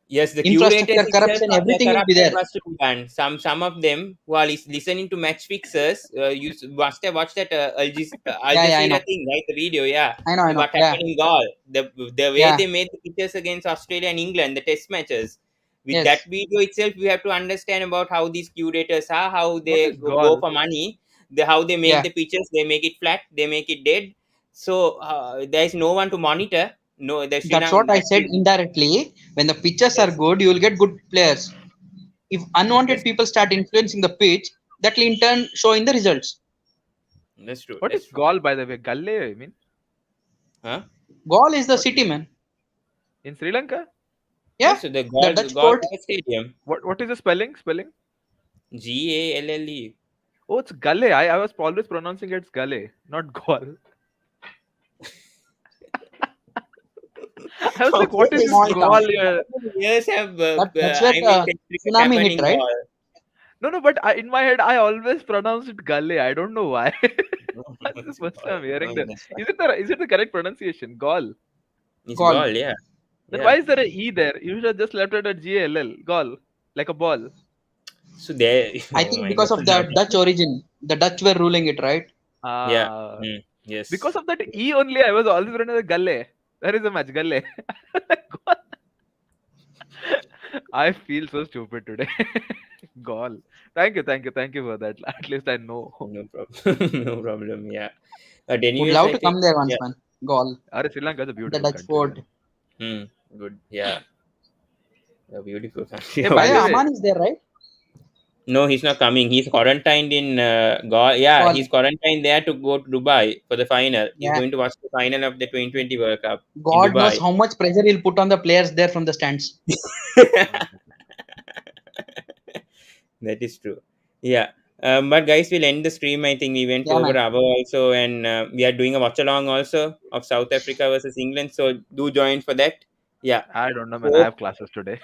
yes, the curators Infrastructure, itself corruption, are the everything will be corruption there. must be done. Some of them who are listening to match fixers, must have watched that Al Yeah, I Jazeera know. thing, right? The video, yeah. I know. What Yeah, happened in Gaul, the way yeah, they made the pictures against Australia and England, the test matches. With that yes. video itself, we have to understand about how these curators are, how what they is go gall? for money, how they make Yeah, the pictures, they make it flat, they make it dead. So there is no one to monitor. No, the Sri that's Lanka what I said indirectly. When the pitches are yes, good, you will get good players. If unwanted yes, people start influencing the pitch, that will in turn show in the results. that's true. What is That's true. gall, by the way? Galle, I mean. Huh? Galle is the What city, man. in Sri Lanka? Yeah, Yes, so the the Gall Dutch Gall port. Cricket Stadium. What is the spelling? Galle. Oh, it's Galle. I was always pronouncing it's Galle, not gall. I was How like, what is many this Small town. gall here? years have That's where the Test cricket tsunami happened hit, in right? Gaul? No, but in my head, I always pronounce it Galle. I don't know why. That's the It's first time Gaul. I'm hearing No, that. that's fine. Is it the correct pronunciation? Gall. It's Galle. Gaul, yeah. Then Yeah. why is there a E there? You should have just left it at GALL. Gall. Like a ball. So there, I oh think my because god. of the Dutch origin, the Dutch were ruling it, right? Yeah. Uh, Yes. because of that E only, I was always running the Galle. There is a match, Galle. Gall. I feel so stupid today. Gall. Thank you for that. At least I know. No problem. No problem. Yeah. But Would anyways, love I to think come there once, yeah. man. Galle, Sri Lanka is a the beautiful Dutch country, fort. man. Hmm. Good. Yeah. A beautiful country Hey, By by the the way, always. way, Aman is there, right? No, he's not coming. He's quarantined in Gaul. Yeah, Galle. he's quarantined there to go to Dubai for the final. He's Yeah. going to watch the final of the 2020 World Cup in God knows Dubai. how much pressure he'll put on the players there from the stands. That is true. Yeah. But guys, we'll end the stream. I think we went Yeah, over man. hour also, and we are doing a watch along also of South Africa versus England. So do join for that. Yeah. I don't know, man. I Hope. have classes today.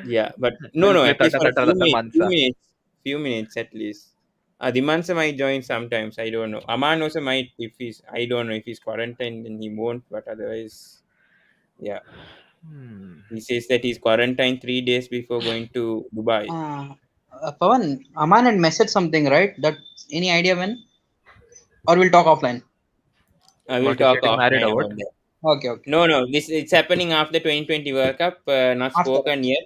Yeah, but no, we'll no. play At least Tata for a Tata Tata Mansa. few minutes at least. Dimansa might join sometimes. I don't know. Aman also might if he's. I don't know if he's quarantined, then he won't. But otherwise, yeah. Hmm. He says that he's quarantined 3 days before going to Dubai. Pawan, Aman had messaged something, right? That any idea when? Or we'll talk offline. We'll About his talk getting married offline or what? about that. Okay, okay. No, no, this it's happening after 2020 World Cup. Not After spoken that. yet.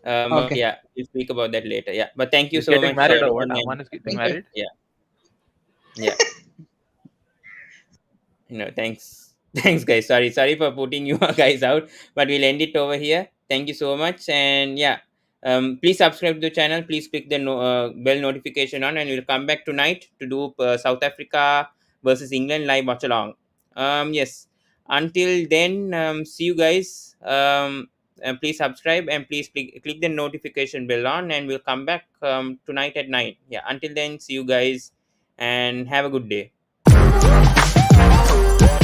But Okay. yeah, we'll speak about that later. Yeah, but thank you He's so getting much, married or what? Rohan, and Aman is getting Thank you. married. yeah, yeah. Thanks. Thanks, guys. Sorry for putting you guys out, but we'll end it over here. Thank you so much, and yeah, please subscribe to the channel. Please click the bell notification on, and we'll come back tonight to do South Africa versus England live watch along. Yes. Until then, see you guys. And please subscribe and please click the notification bell on, and we'll come back tonight at 9. Yeah. Until then, see you guys, and have a good day.